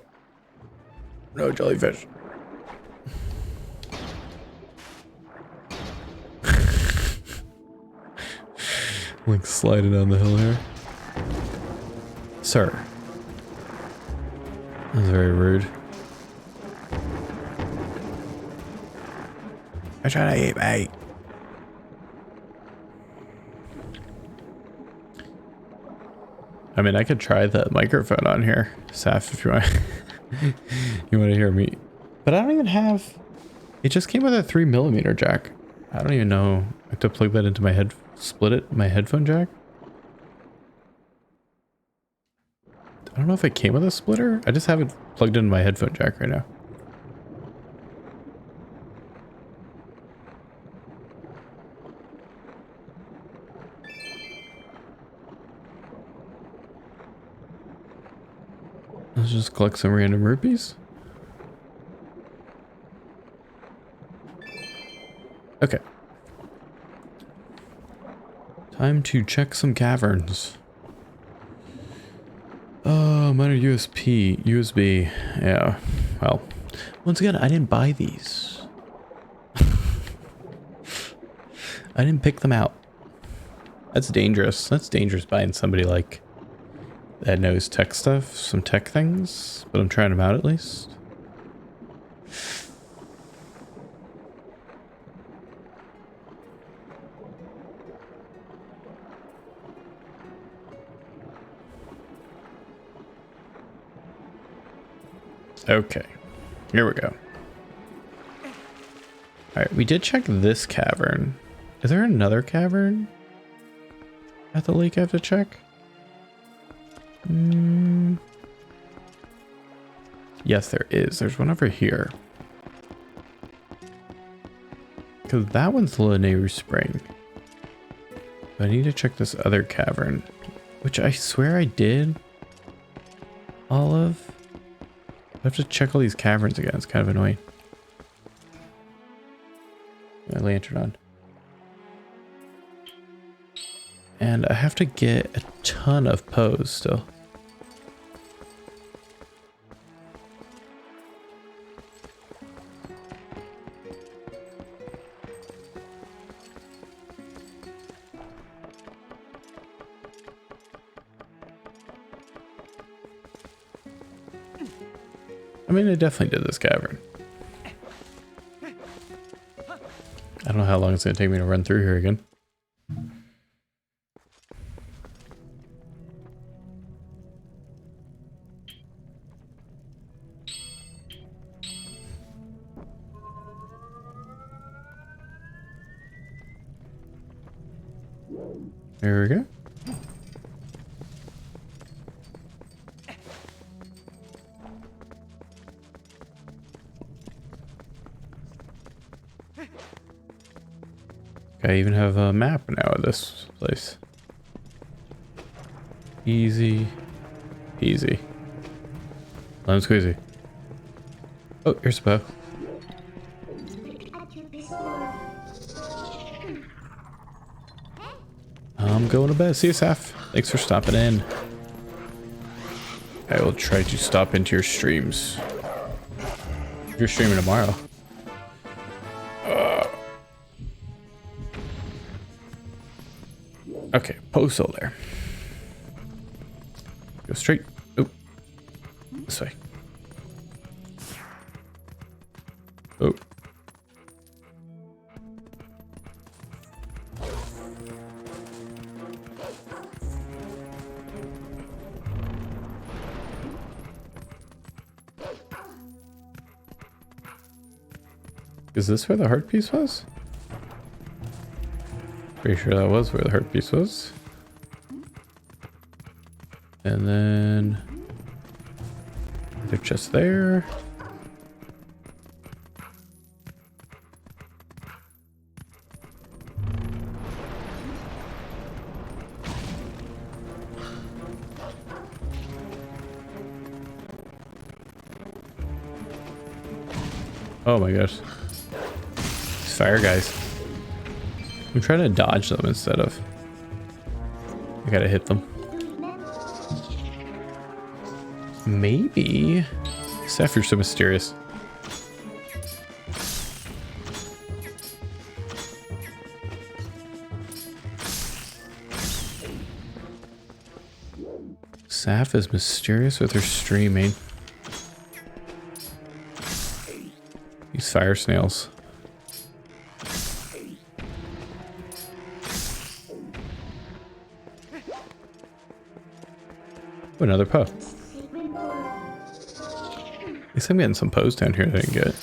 No jellyfish. Like sliding down the hill here. Sir. That was very rude. I'm trying to eat, mate. I mean, I could try the microphone on here, Saf, if you want. You want to hear me. But I don't even have... It just came with a 3mm jack. I don't even know. I have to plug that into my head... Split it? My headphone jack? I don't know if it came with a splitter. I just have it plugged into my headphone jack right now. Let's just collect some random rupees. Okay. Time to check some caverns. Mine are USB. Yeah, well, once again, I didn't buy these. I didn't pick them out. That's dangerous. That's dangerous buying somebody like that knows tech stuff, some tech things, but I'm trying them out at least. Okay, here we go. Alright, we did check this cavern. Is there another cavern at the lake I have to check? Yes, there is. There's one over here. Because that one's Leneru Spring. But I need to check this other cavern, which I swear I did all of. I have to check all these caverns again. It's kind of annoying. My lantern on. And I have to get a ton of Poes still. I mean, I definitely did this cavern. I don't know how long it's going to take me to run through here again. There we go. I even have a map now of this place. Easy peasy. Lemon squeezy. Oh, here's a bow. I'm going to bed. See you, Saf. Thanks for stopping in. I will try to stop into your streams. You're streaming tomorrow. Okay, post still there. Go straight. Oh, this way. Oh. Is this where the heart piece was? Pretty sure that was where the heart piece was. And then they're just there. Oh my gosh. These fire guys. I'm trying to dodge them instead of... I gotta hit them. Maybe... Seth, you're so mysterious. Saf is mysterious with her streaming. These fire snails. Oh, another Poe. At least I'm getting some Poes down here that I didn't get.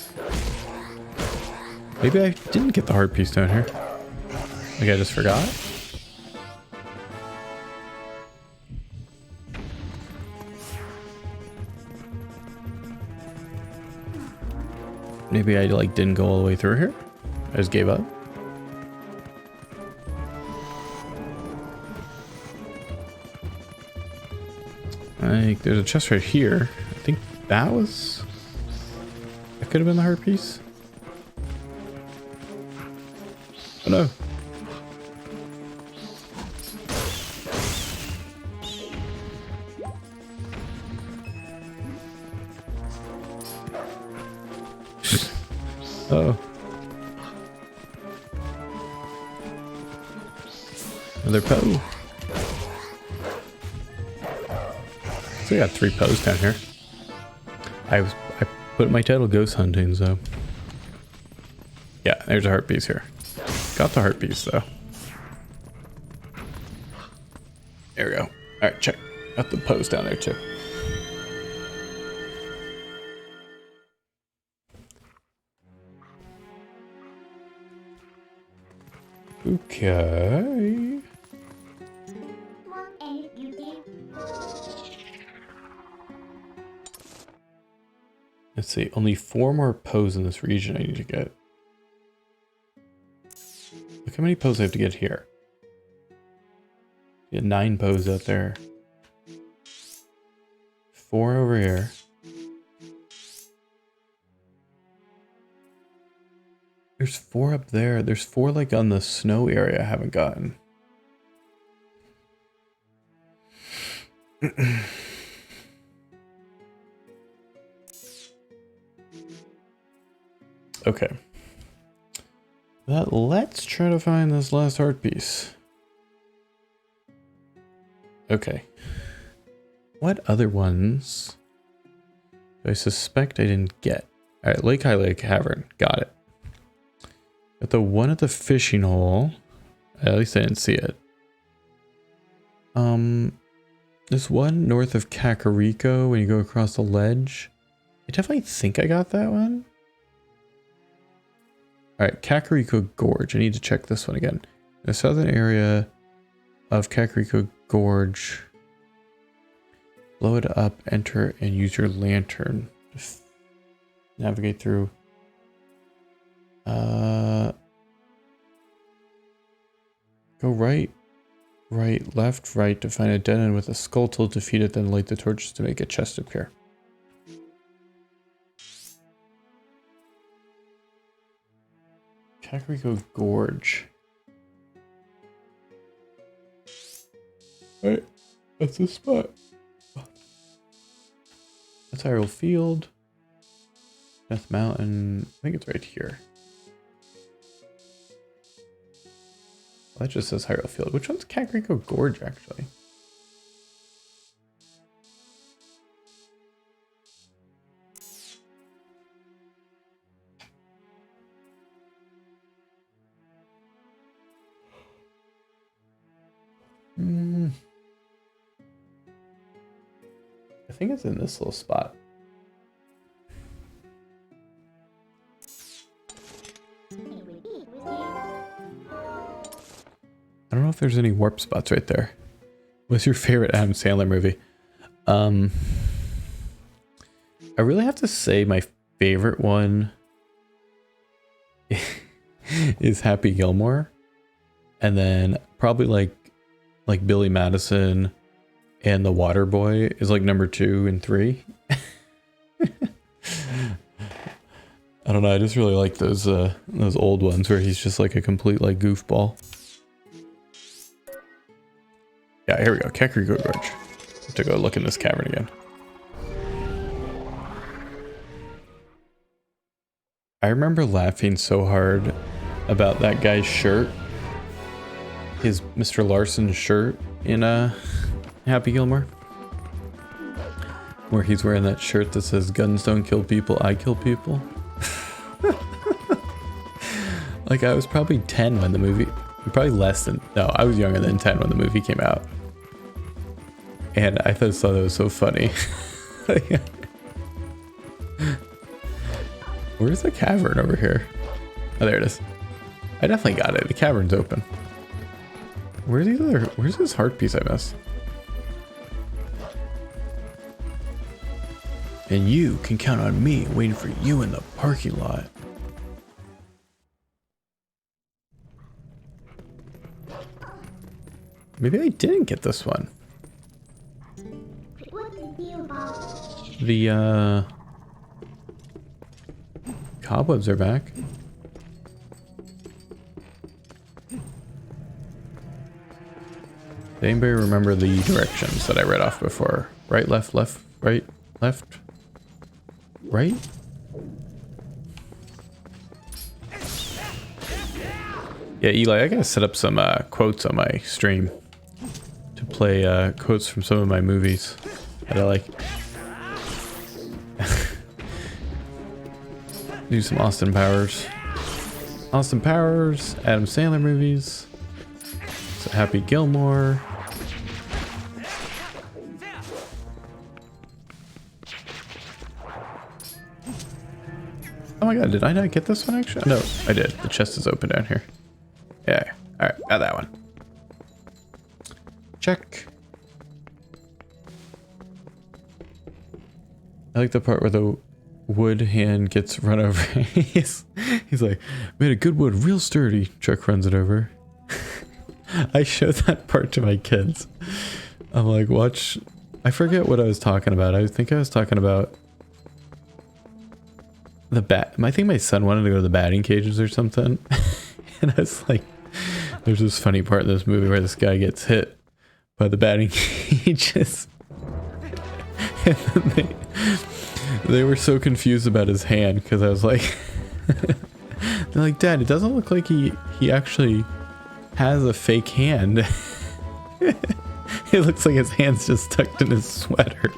Maybe I didn't get the heart piece down here. Like I just forgot? Maybe I like didn't go all the way through here. I just gave up. Like there's a chest right here. I think that could have been the heart piece. Oh no. Oh. Another Poe. So I got 3 Poes down here. I put my title ghost hunting, so. Yeah, there's a heart piece here. Got the heart piece though. There we go. Alright, check. Got the Poes down there too. Okay. Let's see. Only 4 more Poes in this region I need to get. Look how many Poes I have to get here. Get 9 Poes out there. 4 over here. There's 4 up there. There's 4 like on the snow area I haven't gotten. Okay. But let's try to find this last heart piece. Okay. What other ones do I suspect I didn't get? Alright, Lake High Lake Cavern. Got it. Got the one at the fishing hole. At least I didn't see it. There's one north of Kakariko when you go across the ledge. I definitely think I got that one. Alright, Kakariko Gorge. I need to check this one again. In the southern area of Kakariko Gorge, blow it up, enter, and use your lantern to navigate through. Go right, left, right to find a dead end with a skull tool. Defeat it, then light the torches to make a chest appear. Kakariko Gorge. Alright, that's the spot. That's Hyrule Field. Death Mountain. I think it's right here. That just says Hyrule Field. Which one's Kakariko Gorge, actually? I think it's in this little spot. I don't know if there's any warp spots right there. What's your favorite Adam Sandler movie? I really have to say my favorite one is Happy Gilmore, and then probably like Billy Madison and The Water Boy is like number 2 and 3. I don't know, I just really like those old ones where he's just like a complete like goofball. Yeah, here we go, Kakariko Gorge. Have to go look in this cavern again. I remember laughing so hard about that guy's shirt. His Mr. Larson's shirt in Happy Gilmore. Where he's wearing that shirt that says guns don't kill people, I kill people. Like I was probably 10 when the movie, probably less than, no, I was younger than 10 when the movie came out. And I thought that was so funny. Where's the cavern over here? Oh, there it is. I definitely got it. The cavern's open. Where's this heart piece I missed? And you can count on me waiting for you in the parking lot. Maybe I didn't get this one. The cobwebs are back. Did anybody remember the directions that I read off before? Right, left, left, right, left, right? Yeah, Eli, I gotta set up some quotes on my stream to play quotes from some of my movies that I like. Do some Austin Powers. Austin Powers, Adam Sandler movies. So Happy Gilmore. Oh my god, did I not get this one actually? No, I did. The chest is open down here. Yeah, alright, got that one. Check. I like the part where the wood hand gets run over. he's like, made a good wood real sturdy. Chuck runs it over. I showed that part to my kids. I'm like, watch. I forget what I was talking about. I think I was talking about the bat. I think my son wanted to go to the batting cages or something. And I was like, there's this funny part in this movie where this guy gets hit by the batting cages. And then they were so confused about his hand because I was like, they're like, Dad, it doesn't look like he actually has a fake hand. It looks like his hand's just tucked in his sweater.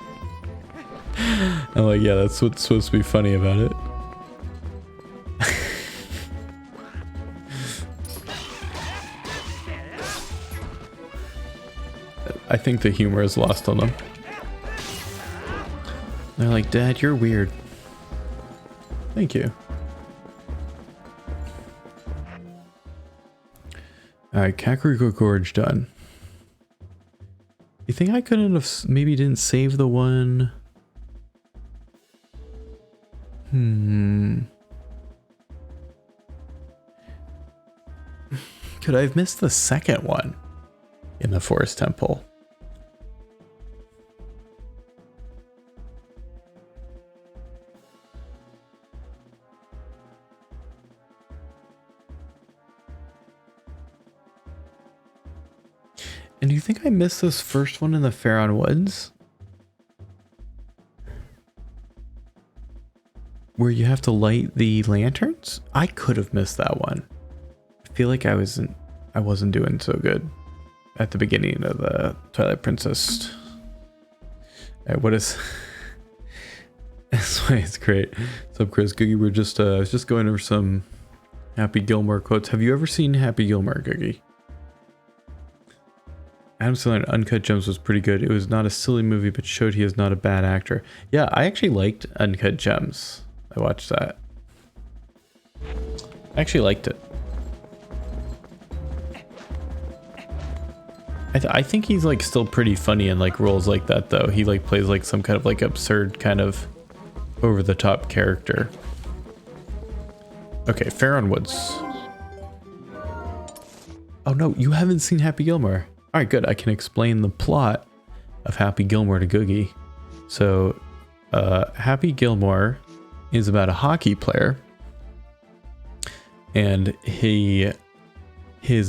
I'm like, yeah, that's what's supposed to be funny about it. I think the humor is lost on them. They're like, Dad, you're weird. Thank you. Alright, Kakariko Gorge done. You think I couldn't have maybe didn't save the one? Could I have missed the second one in the Forest Temple? And do you think I missed this first one in the Faron Woods? Where you have to light the lanterns? I could have missed that one. I feel like I wasn't doing so good at the beginning of the Twilight Princess. What is... That's why it's great. What's up, Chris? Googie, we're just, I was just going over some Happy Gilmore quotes. Have you ever seen Happy Gilmore, Googie? Adam Sandler in Uncut Gems was pretty good. It was not a silly movie, but showed he is not a bad actor. Yeah, I actually liked Uncut Gems. I watched that. I actually liked it. I think he's like still pretty funny in like roles like that though. He like plays like some kind of like absurd kind of over the top character. Okay, Farron Woods. Oh no, you haven't seen Happy Gilmore. All right, good. I can explain the plot of Happy Gilmore to Googie. So, Happy Gilmore is about a hockey player, and his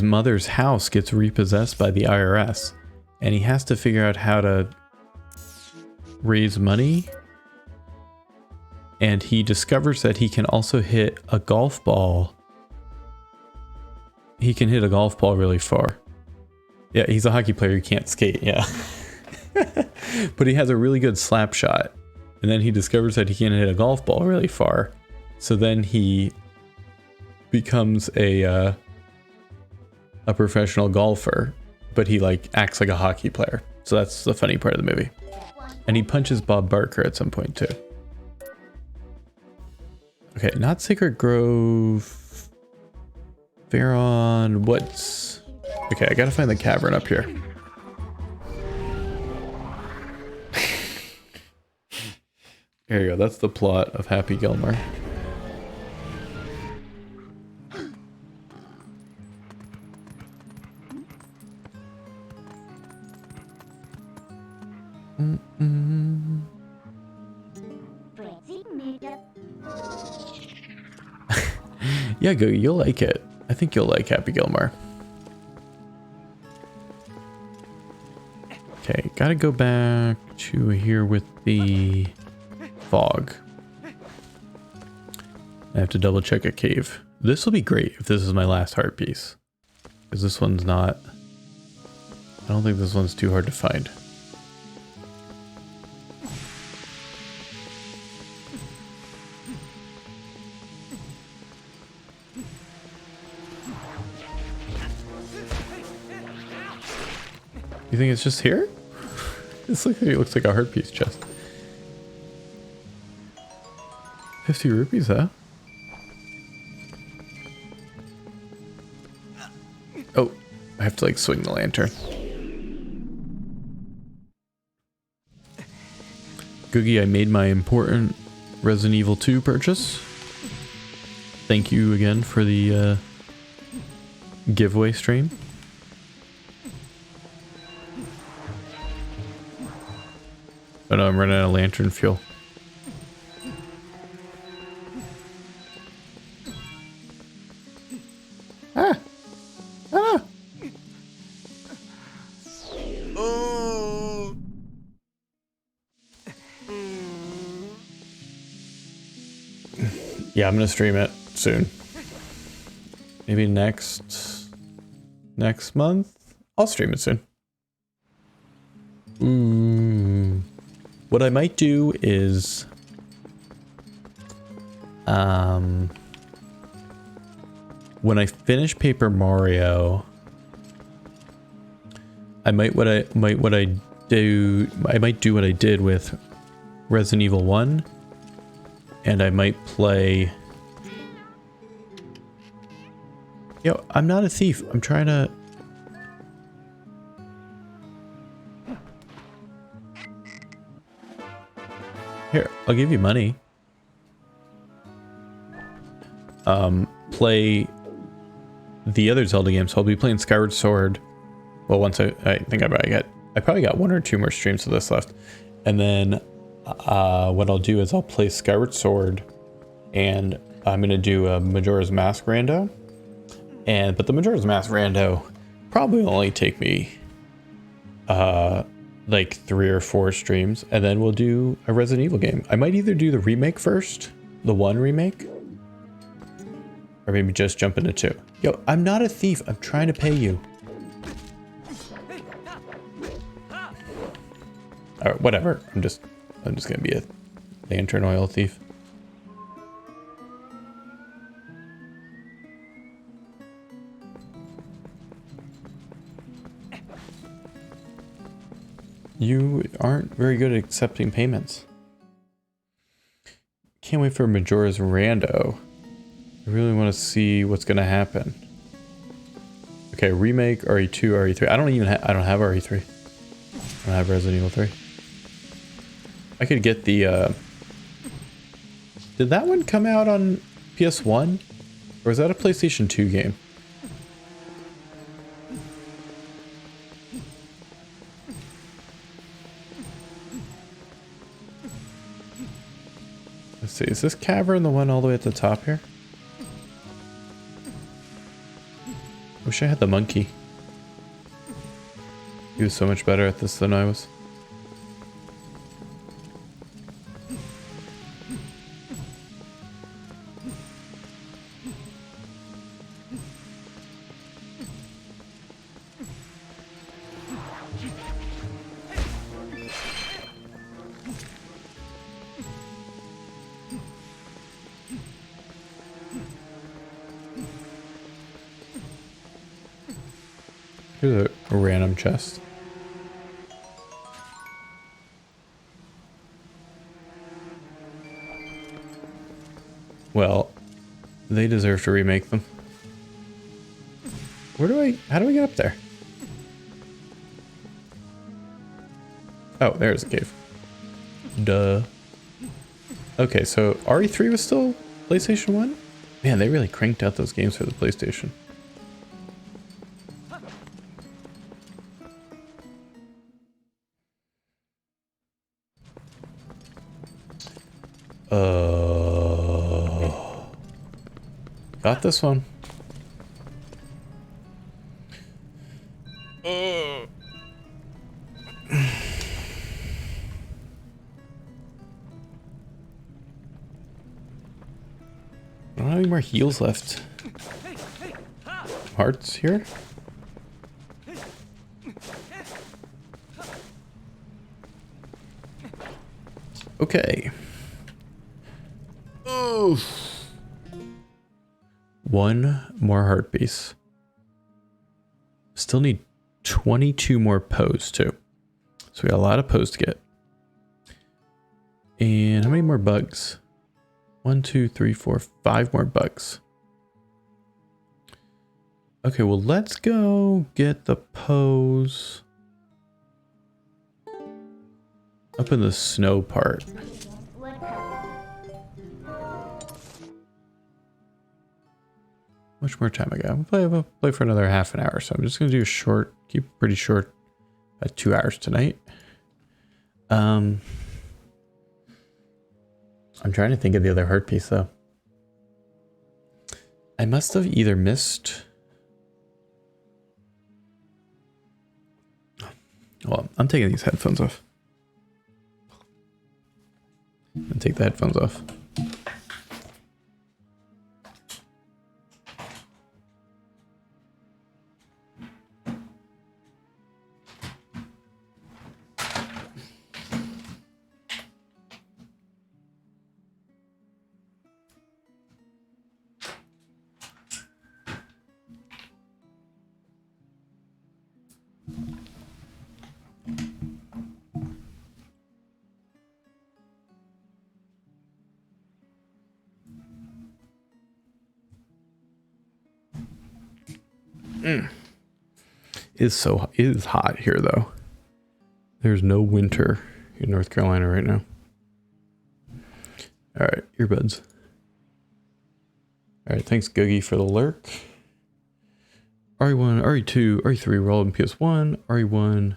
mother's house gets repossessed by the IRS, and he has to figure out how to raise money. And he discovers that he can also hit a golf ball. He can hit a golf ball really far. Yeah, he's a hockey player. He can't skate. Yeah. But he has a really good slap shot. And then he discovers that he can hit a golf ball really far. So then he becomes a professional golfer. But he like acts like a hockey player. So that's the funny part of the movie. And he punches Bob Barker at some point too. Okay, not Sacred Grove. Farron, what's... Okay, I gotta find the cavern up here. There you go, that's the plot of Happy Gilmore. Yeah, go. You'll like it. I think you'll like Happy Gilmore. Okay, gotta go back to here with the fog. I have to double check a cave. This will be great if this is my last heart piece. Because this one's not... I don't think this one's too hard to find. You think it's just here? This looks like a heart piece chest. 50 rupees, huh? Oh, I have to like swing the lantern. Googie, I made my important Resident Evil 2 purchase. Thank you again for the giveaway stream. Oh no, I'm running out of lantern fuel. Ah! Ah! Oh! Yeah, I'm gonna stream it soon. Maybe next month? I'll stream it soon. Ooh. What I might do is when I finish Paper Mario, I might do what I did with Resident Evil 1, and I might play... Yo, I'm not a thief. I'm trying to... Here, I'll give you money. Play the other Zelda games. So I'll be playing Skyward Sword. Well, once I think I probably got 1 or 2 more streams of this left. And then what I'll do is I'll play Skyward Sword, and I'm gonna do a Majora's Mask rando. But the Majora's Mask rando probably only take me like 3 or 4 streams, and then we'll do a Resident Evil game. I might either do the remake first, the 1 remake, or maybe just jump into 2. Yo, I'm not a thief. I'm trying to pay you. Alright, whatever. I'm just gonna be a lantern oil thief. You aren't very good at accepting payments. Can't wait for Majora's Rando. I really want to see what's going to happen. Okay, Okay, remake RE2, RE3. I don't even I don't have RE3. I don't have Resident Evil 3. I could get the did that one come out on PS1? Or was that a PlayStation 2 game? Let's see, is this cavern the one all the way at the top here? Wish I had the monkey. He was so much better at this than I was. Here's a random chest. Well, they deserve to remake them. How do we get up there? Oh, there's a cave. Duh. Okay, so RE3 was still PlayStation 1? Man, they really cranked out those games for the PlayStation. Got this one. I don't have any more heals left. Hearts here? Okay. Oof. One more heart piece. Still need 22 more pose too. So we got a lot of pose to get. And how many more bugs? 1, 2, 3, 4, 5 more bugs. Okay, well, let's go get the pose up in the snow part. Much more time I got. We'll play for another half an hour. So I'm just going to do a short, keep it pretty short, about 2 hours tonight. I'm trying to think of the other heart piece though. I must have either missed. Well, I'm taking these headphones off. And take the headphones off. It is hot here though. There's no winter in North Carolina right now. All right, earbuds. All right, thanks Googie for the lurk. RE1, RE2, RE3 were all in PS1. RE1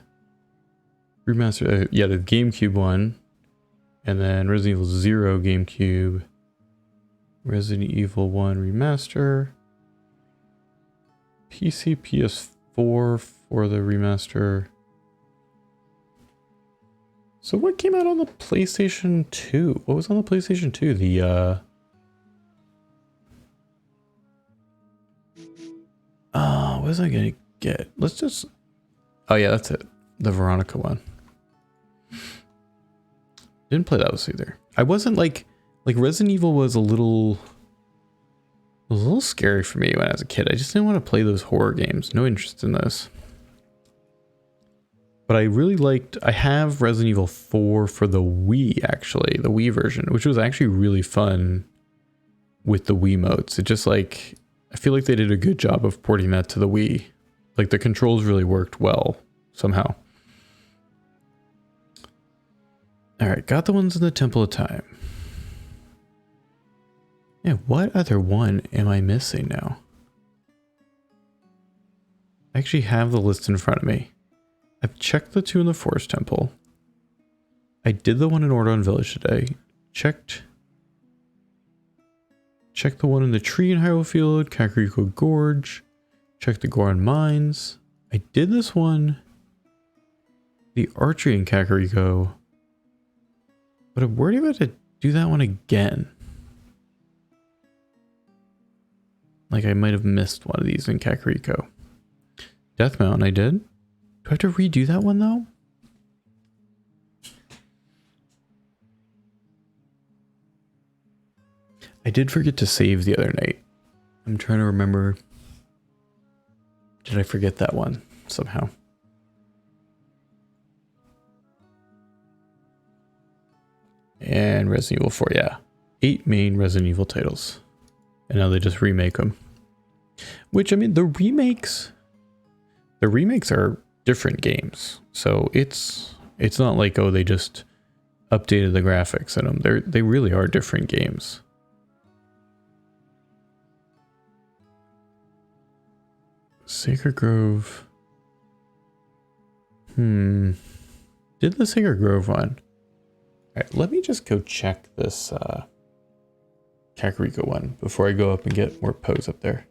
remastered, yeah, the GameCube one, and then Resident Evil 0 GameCube, Resident Evil 1 remaster, PC, PS4 for the remaster. So what came out on the PlayStation 2? What was on the PlayStation 2? The what was I gonna get? Let's just, oh yeah, that's it. The Veronica one. Didn't play those either. I wasn't like Resident Evil was a little scary for me when I was a kid. I just didn't want to play those horror games. No interest in those. But I really liked, I have Resident Evil 4 for the Wii, actually, the Wii version, which was actually really fun with the Wiimotes. It just like, I feel like they did a good job of porting that to the Wii. Like the controls really worked well somehow. All right, got the ones in the Temple of Time. Yeah, what other one am I missing now? I actually have the list in front of me. I've checked the 2 in the Forest Temple. I did the one in Ordon Village today. Checked the one in the tree in Hyrule Field, Kakariko Gorge. Checked the Goron Mines. I did this one, the archery in Kakariko. But I'm worried about to do that one again. Like I might have missed one of these in Kakariko. Death Mountain I did. Do I have to redo that one though? I did forget to save the other night. I'm trying to remember. Did I forget that one somehow? And Resident Evil 4, yeah. 8 main Resident Evil titles. And now they just remake them. Which, I mean, the remakes are different games. So it's not like, oh, they just updated the graphics in them. They really are different games. Sacred Grove. Did the Sacred Grove one? Alright, let me just go check this Kakariko one before I go up and get more pose up there.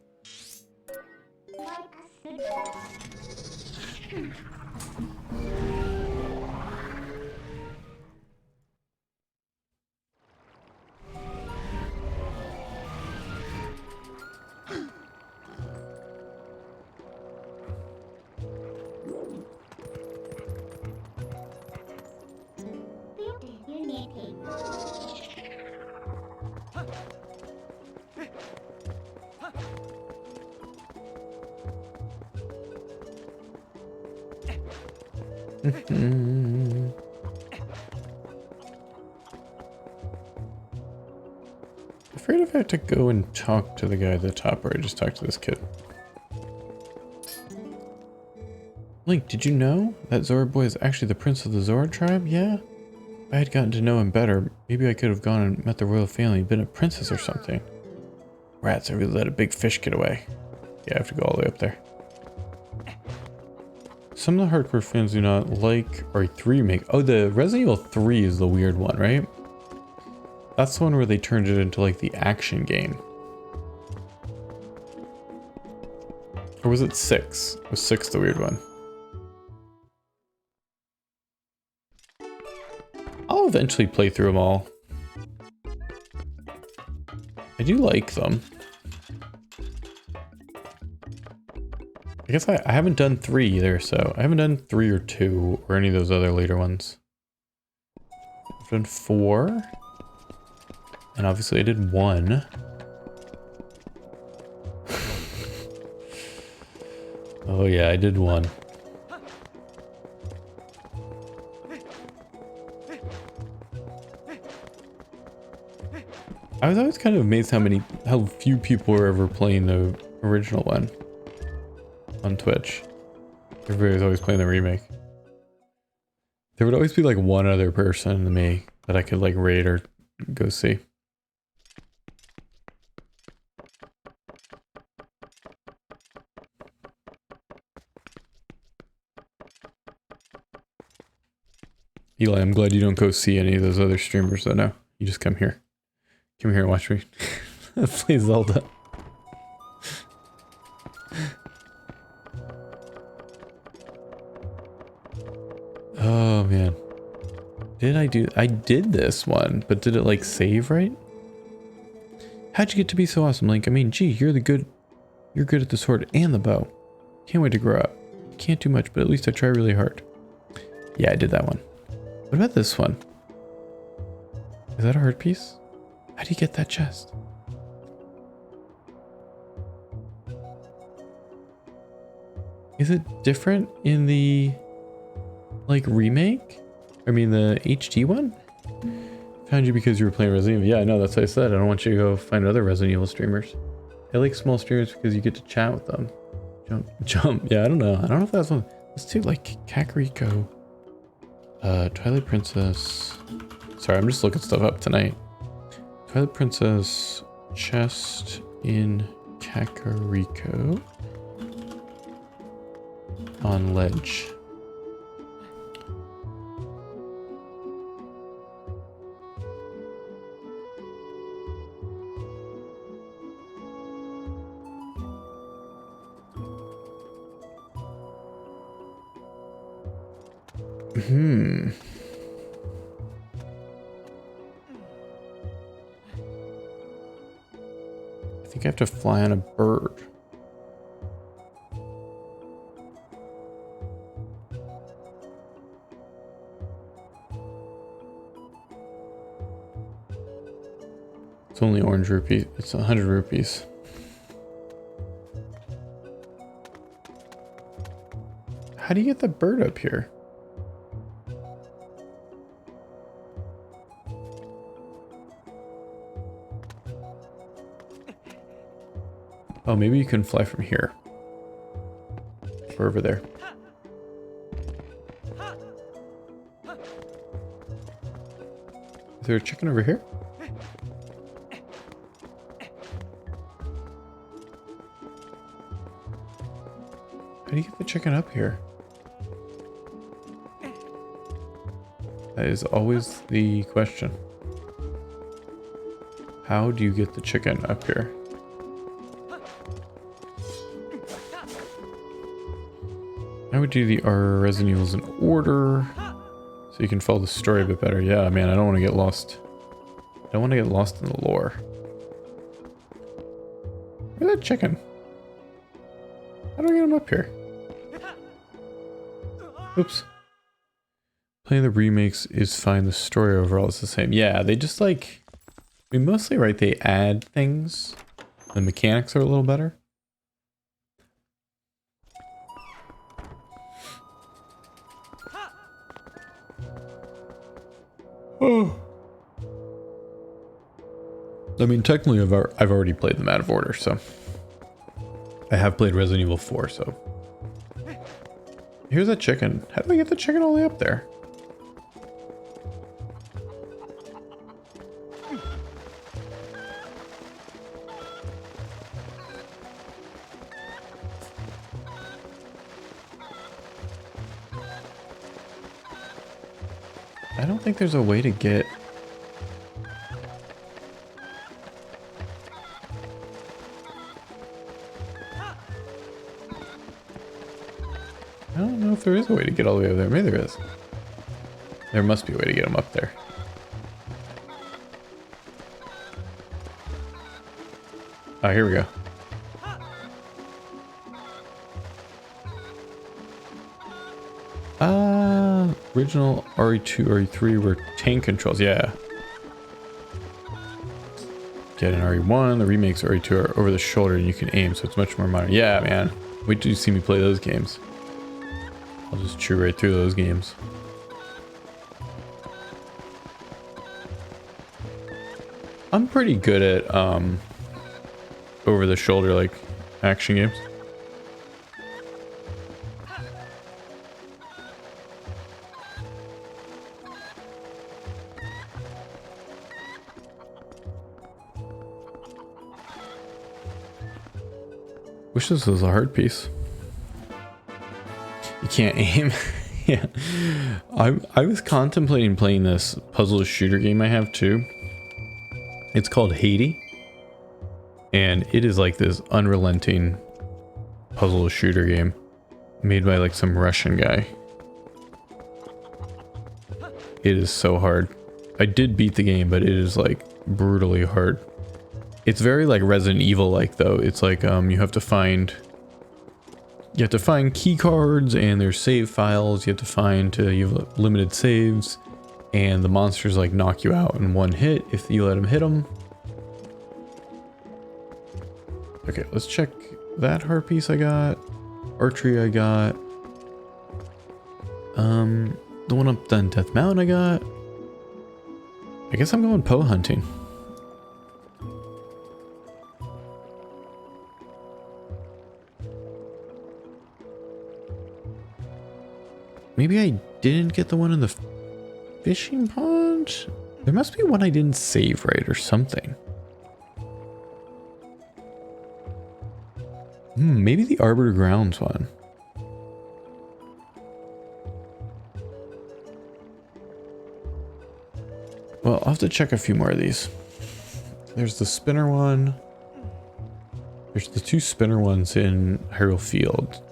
Afraid if I have to go and talk to the guy at the top, or I just talk to this kid. Link, did you know that Zord boy is actually the prince of the Zord tribe? Yeah? If I had gotten to know him better, maybe I could have gone and met the royal family and been a princess or something. Rats, I really let a big fish get away. Yeah, I have to go all the way up there. Some of the hardcore fans do not like R3 remake. Oh, the Resident Evil 3 is the weird one, right? That's the one where they turned it into like the action game. Or was it 6? Was 6 the weird one? I'll eventually play through them all. I do like them. I guess I haven't done 3 either, so I haven't done 3 or 2 or any of those other later ones. I've done 4. And obviously I did 1. Oh yeah, I did 1. I was always kind of amazed how few people were ever playing the original one on Twitch. Everybody was always playing the remake. There would always be like one other person than me that I could like raid or go see. Eli, I'm glad you don't go see any of those other streamers though now. You just come here. Come here and watch me. Play Zelda. Oh man. I did this one, but did it like save right? How'd you get to be so awesome, Link? I mean, gee, you're good at the sword and the bow. Can't wait to grow up. Can't do much, but at least I try really hard. Yeah, I did that one. What about this one? Is that a heart piece? How do you get that chest? Is it different in the like remake? I mean the HD one? Found you because you were playing Resident Evil. Yeah, I know, that's what I said. I don't want you to go find other Resident Evil streamers. I like small streamers because you get to chat with them. Jump, jump. Yeah, I don't know. I don't know if that's one. Let's do like Kakariko. Twilight Princess. Sorry, I'm just looking stuff up tonight. Twilight Princess chest in Kakariko on ledge. I think I have to fly on a bird. It's only orange rupees. It's 100 rupees. How do you get the bird up here? Oh, maybe you can fly from here. Or over there. Is there a chicken over here? How do you get the chicken up here? That is always the question. How do you get the chicken up here? I would do the resin evils in order so you can follow the story a bit better. Yeah, man, I don't want to get lost. I don't want to get lost in the lore. Where's that chicken? How do I get him up here? Oops. Playing the remakes is fine. The story overall is the same. Yeah, they just like... I mean, mostly, right, they add things. The mechanics are a little better. Oh. I mean, technically, I've already played them out of order, so... I have played Resident Evil 4, so... Here's a chicken. How do I get the chicken all the way up there? I don't think there's a way to get... I don't know if there is a way to get all the way over there. Maybe there is. There must be a way to get them up there. Oh, here we go. Original RE2, RE3 were tank controls. Yeah. Get an RE1. The remakes RE2 are over the shoulder and you can aim, so it's much more modern. Yeah, man. Wait till you see me play those games. I'll just chew right through those games. I'm pretty good at over the shoulder like action games. Wish this was a hard piece. You can't aim. Yeah. I was contemplating playing this puzzle shooter game I have too. It's called Haiti. And it is like this unrelenting puzzle shooter game made by like some Russian guy. It is so hard. I did beat the game, but it is like brutally hard. It's very like Resident Evil like though. It's like you have to find key cards and there's save files you have to find you have limited saves, and the monsters like knock you out in one hit if you let them hit them. Okay, let's check that heart piece I got. Archery I got. The one up on Death Mountain I got. I guess I'm going Poe hunting. Maybe I didn't get the one in the fishing pond? There must be one I didn't save right or something. Maybe the Arbor Grounds one. Well, I'll have to check a few more of these. There's the spinner one. There's the 2 spinner ones in Hyrule Field.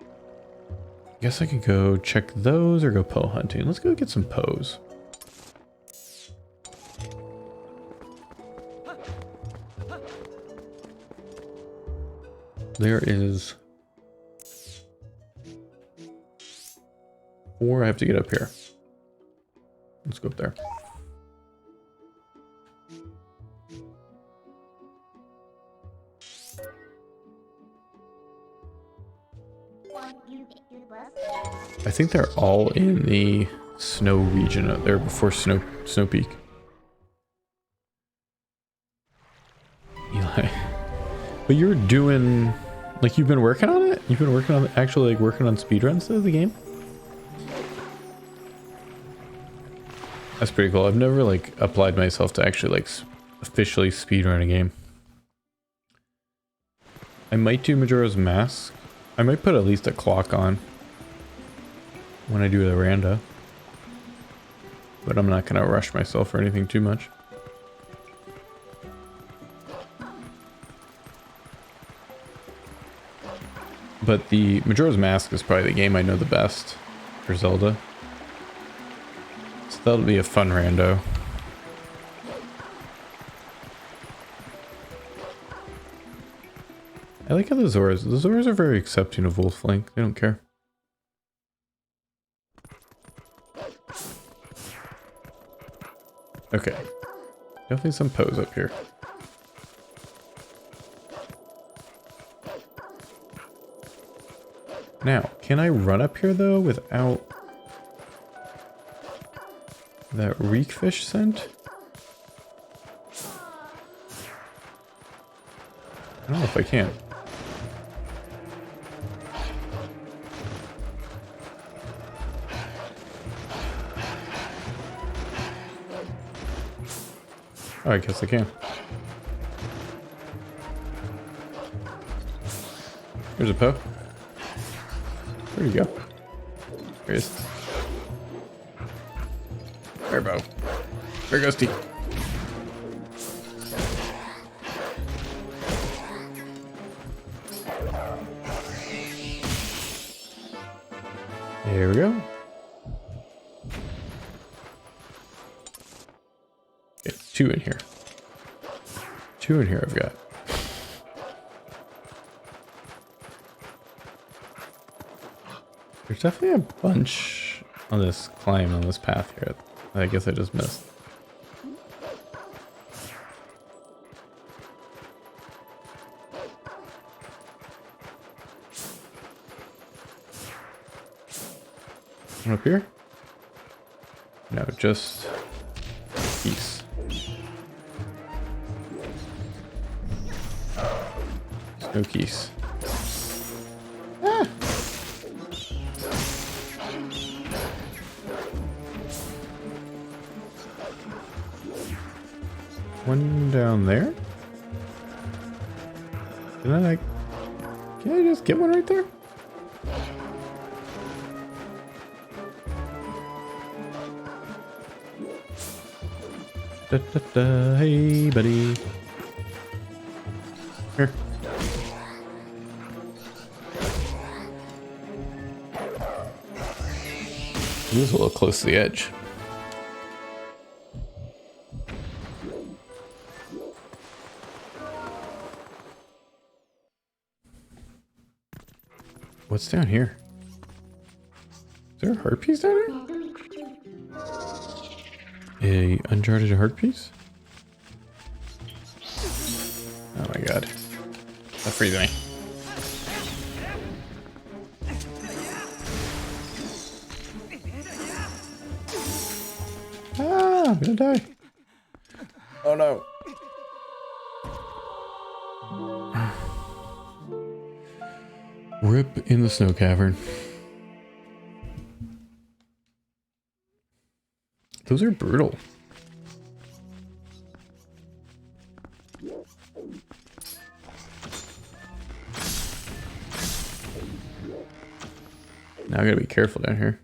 I guess I could go check those or go Poe hunting. Let's go get some Poes. There is 4. I have to get up here. Let's go up there. I think they're all in the snow region out there before Snow Peak. Eli. But you're doing, like, you've been working on it? You've been working on, actually, like, working on speedruns of the game? That's pretty cool. I've never, like, applied myself to actually, like, officially speedrun a game. I might do Majora's Mask. I might put at least a clock on when I do the randa. But I'm not going to rush myself or anything too much. But the Majora's Mask is probably the game I know the best for Zelda. So that'll be a fun rando. I like how the Zoras are very accepting of Wolf Link. They don't care. Okay. Definitely some Poes up here. Now, can I run up here though without that reek fish scent? I don't know if I can. Oh, I guess I can. Here's a Poe. Where'd he go? There he is. There, Bo. There goes T. There we go. Okay, 2 in here. 2 in here I've got. There's definitely a bunch on this climb on this path here. I guess I just missed. One up here? No, just peace. No keys. Ah! One down there? Can I just get one right there? Da, da, da. Hey, buddy. Here. This is a little close to the edge. What's down here? Is there a heart piece down here? A uncharted heart piece? Oh my god. That frees me. Ah, I'm gonna die. Oh no. Rip in the snow cavern. Those are brutal. Now I gotta be careful down here.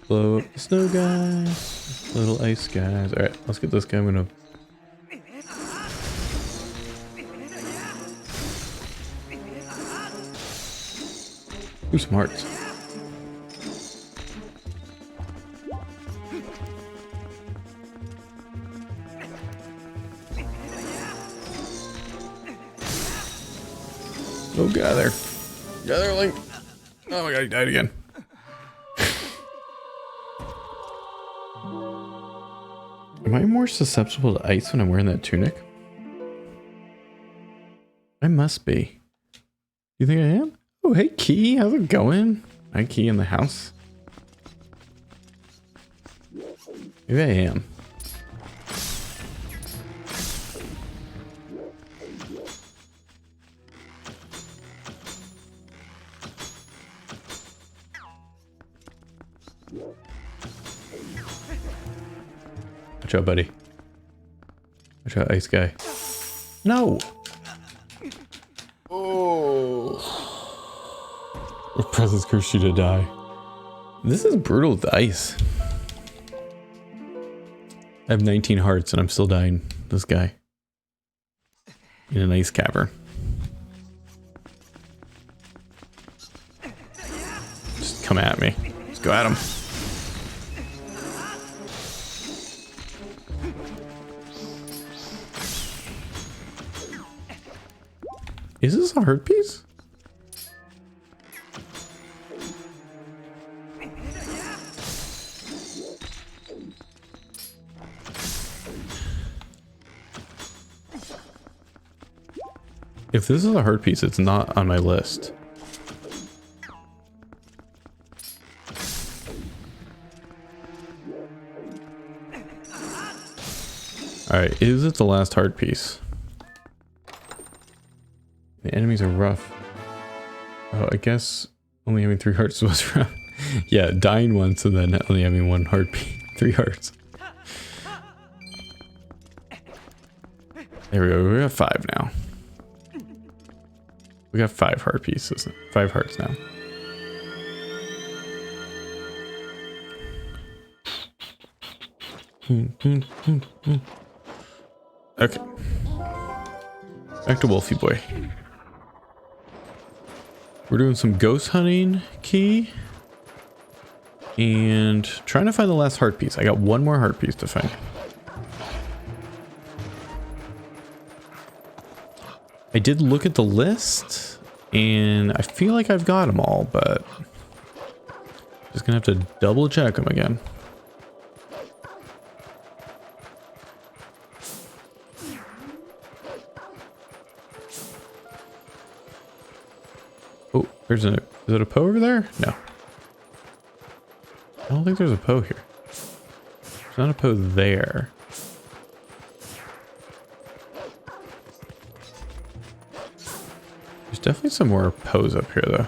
Blow up the snow guys, little ice guys. All right, let's get this guy. I'm gonna. Ooh, some hearts. Oh, gather. Gather, Link. Oh my god, he died again. Am I more susceptible to ice when I'm wearing that tunic? I must be. You think I am? Oh, hey, Key. How's it going? Hi, Key in the house. Maybe I am. Watch out, buddy. Watch out, ice guy. No! Oh. Your presence cursed you to die. This is brutal with ice. I have 19 hearts and I'm still dying. This guy. In an ice cavern. Just come at me. Let's go at him. Is this a heart piece? If this is a heart piece, it's not on my list. Alright, is it the last heart piece? The enemies are rough. Oh, I guess only having 3 hearts was rough. Yeah, dying once and then only having 1 heartbeat. 3 hearts. There we go. We got 5 now. We got 5 heart pieces. 5 hearts now. Okay. Back to Wolfie Boy. We're doing some ghost hunting, Key. And trying to find the last heart piece. I got 1 more heart piece to find. I did look at the list, and I feel like I've got them all, but just gonna have to double check them again. Oh, is it a Poe over there? No. I don't think there's a Poe here. There's not a Poe there. There's definitely some more Poes up here, though.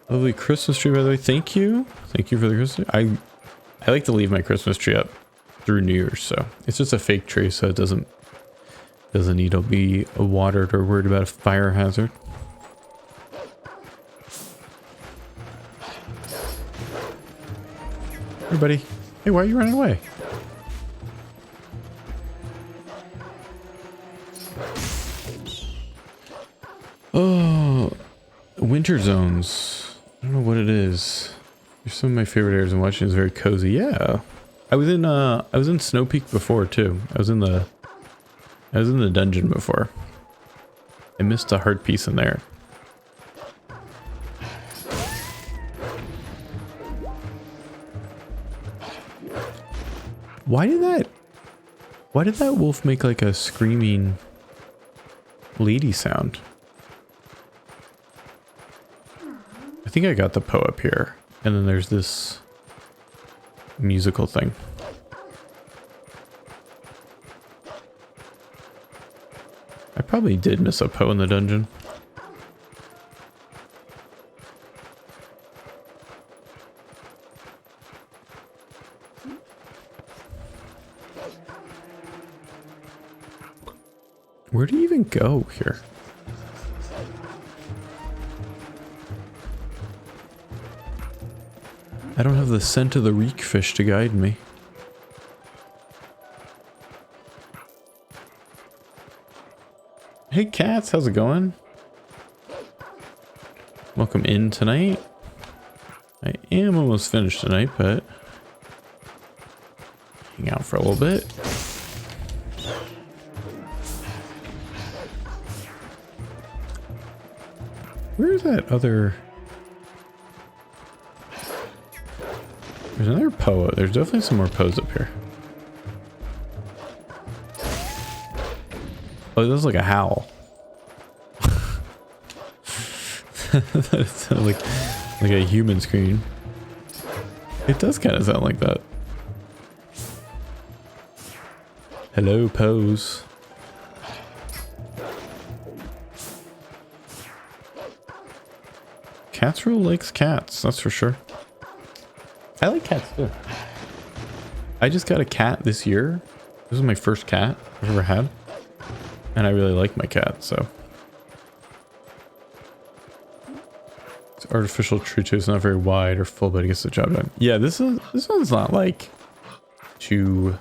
Lovely Christmas tree, by the way. Thank you. Thank you for the Christmas tree. I like to leave my Christmas tree up through New Year's, so it's just a fake tree, so it doesn't need to be watered or worried about a fire hazard. Hey, buddy. Hey, why are you running away? Oh, winter zones. I don't know what it is. They're some of my favorite areas I'm watching. Is very cozy. Yeah. I was in Snow Peak before too. I was in the dungeon before. I missed a hard piece in there. Why did that wolf make like a screaming lady sound? I think I got the Poe up here. And then there's this musical thing. I probably did miss a Poe in the dungeon. Where do you even go here? I don't have the scent of the reek fish to guide me. Hey cats, how's it going? Welcome in tonight. I am almost finished tonight, but hang out for a little bit. Where's that other... There's another Poe. There's definitely some more Poes up here. Oh, that was like a howl. That sounded like a human scream. It does kind of sound like that. Hello, Poes. Catsrule likes cats, that's for sure. I like cats too. I just got a cat this year. This is my first cat I've ever had. And I really like my cat, so. It's artificial tree too. It's not very wide or full, but it gets the job done. Yeah, this one's not like too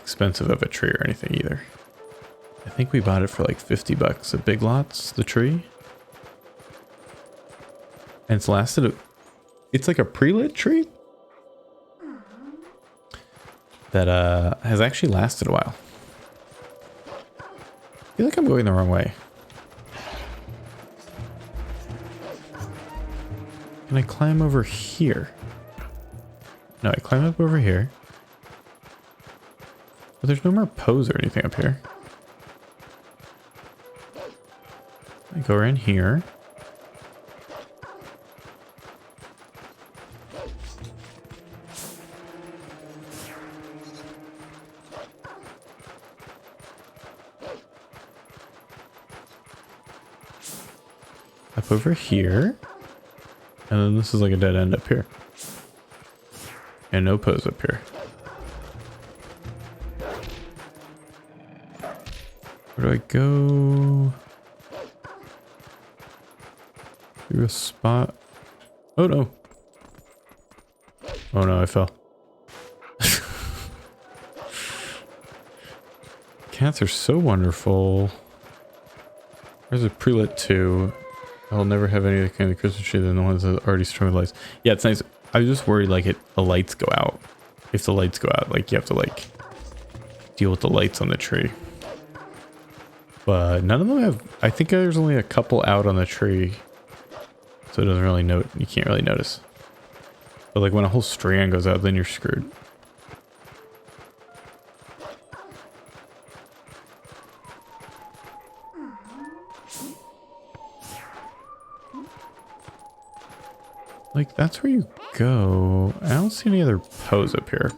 expensive of a tree or anything either. I think we bought it for like 50 bucks at Big Lots, the tree. And it's lasted it's like a pre-lit tree that has actually lasted a while. I feel like I'm going the wrong way. Can I climb over here? No, I climb up over here. But there's no more Poes or anything up here. I go around here. Up over here. And then this is like a dead end up here. And no Poes up here. Where do I go? Through a spot. Oh no. Oh no, I fell. Cats are so wonderful. There's a pre-lit 2. I'll never have any kind of Christmas tree than the ones that already strung with lights. Yeah, it's nice. I was just worried like the lights go out. If the lights go out, like you have to like deal with the lights on the tree. But none of them have. I think there's only a couple out on the tree, so it doesn't really you can't really notice. But like when a whole strand goes out, then you're screwed. Like, that's where you go. I don't see any other Poes up here.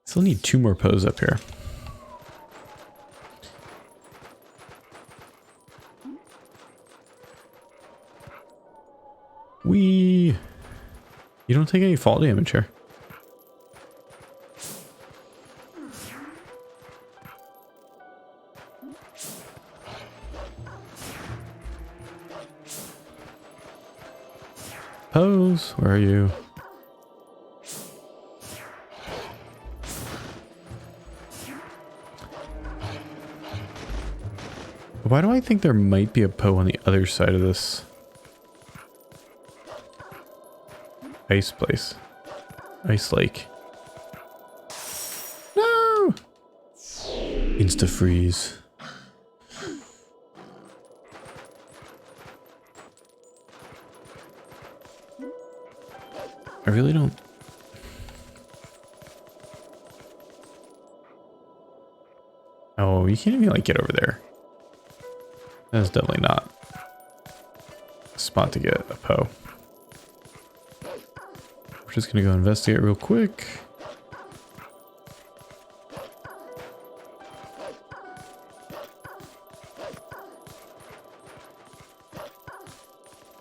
Still need 2 more Poes up here. You don't take any fall damage here. Poes, where are you? Why do I think there might be a Poe on the other side of this ice place? Ice lake. Insta-freeze. I really don't... Oh, you can't even like get over there. That's definitely not a spot to get a Poe. We're just gonna go investigate real quick.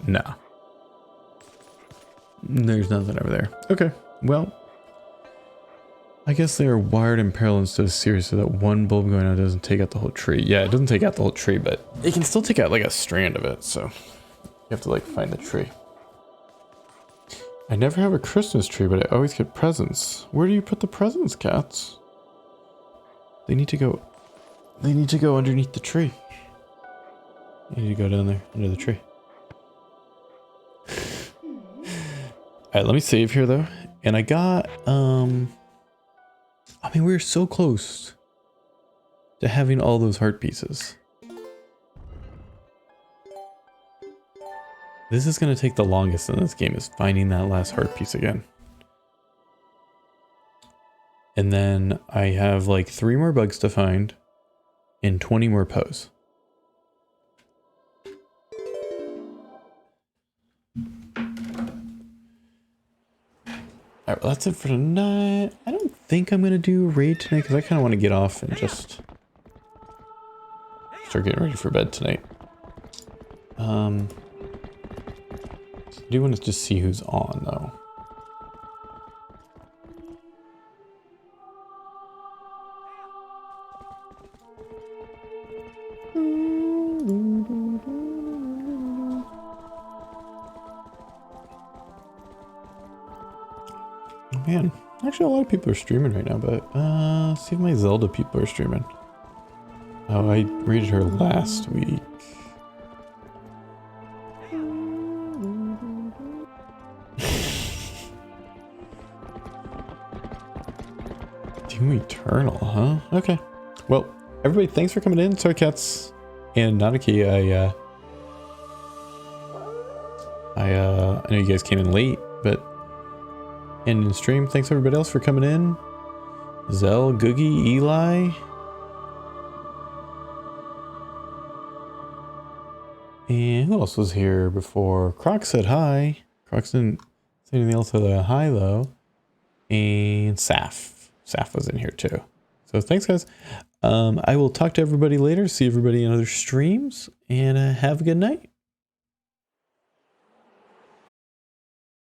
Nah. There's nothing over there. Okay, well. I guess they are wired in parallel instead of series so that one bulb going out doesn't take out the whole tree. Yeah, it doesn't take out the whole tree, but it can still take out like a strand of it, so you have to like find the tree. I never have a Christmas tree, but I always get presents. Where do you put the presents, cats? They need to go underneath the tree. You need to go down there under the tree. Alright, let me save here though. And I got I mean, we were so close to having all those heart pieces. This is going to take the longest in this game, is finding that last heart piece again. And then I have like 3 more bugs to find and 20 more Poes. Alright, well that's it for tonight. I don't think I'm going to do a raid tonight because I kind of want to get off and just start getting ready for bed tonight. I do want to just see who's on though. Man, actually a lot of people are streaming right now, but see if my Zelda people are streaming. Oh, I raided her last week. Doom Eternal, huh? Okay. Well, everybody, thanks for coming in. Sorry, cats and Nanaki. I know you guys came in late, but ending the stream. Thanks everybody else for coming in. Zell, Googie, Eli. And who else was here before? Croc said hi. Croc didn't say anything else other hi though. And Saf. Saf was in here too. So thanks guys. I will talk to everybody later. See everybody in other streams. And have a good night.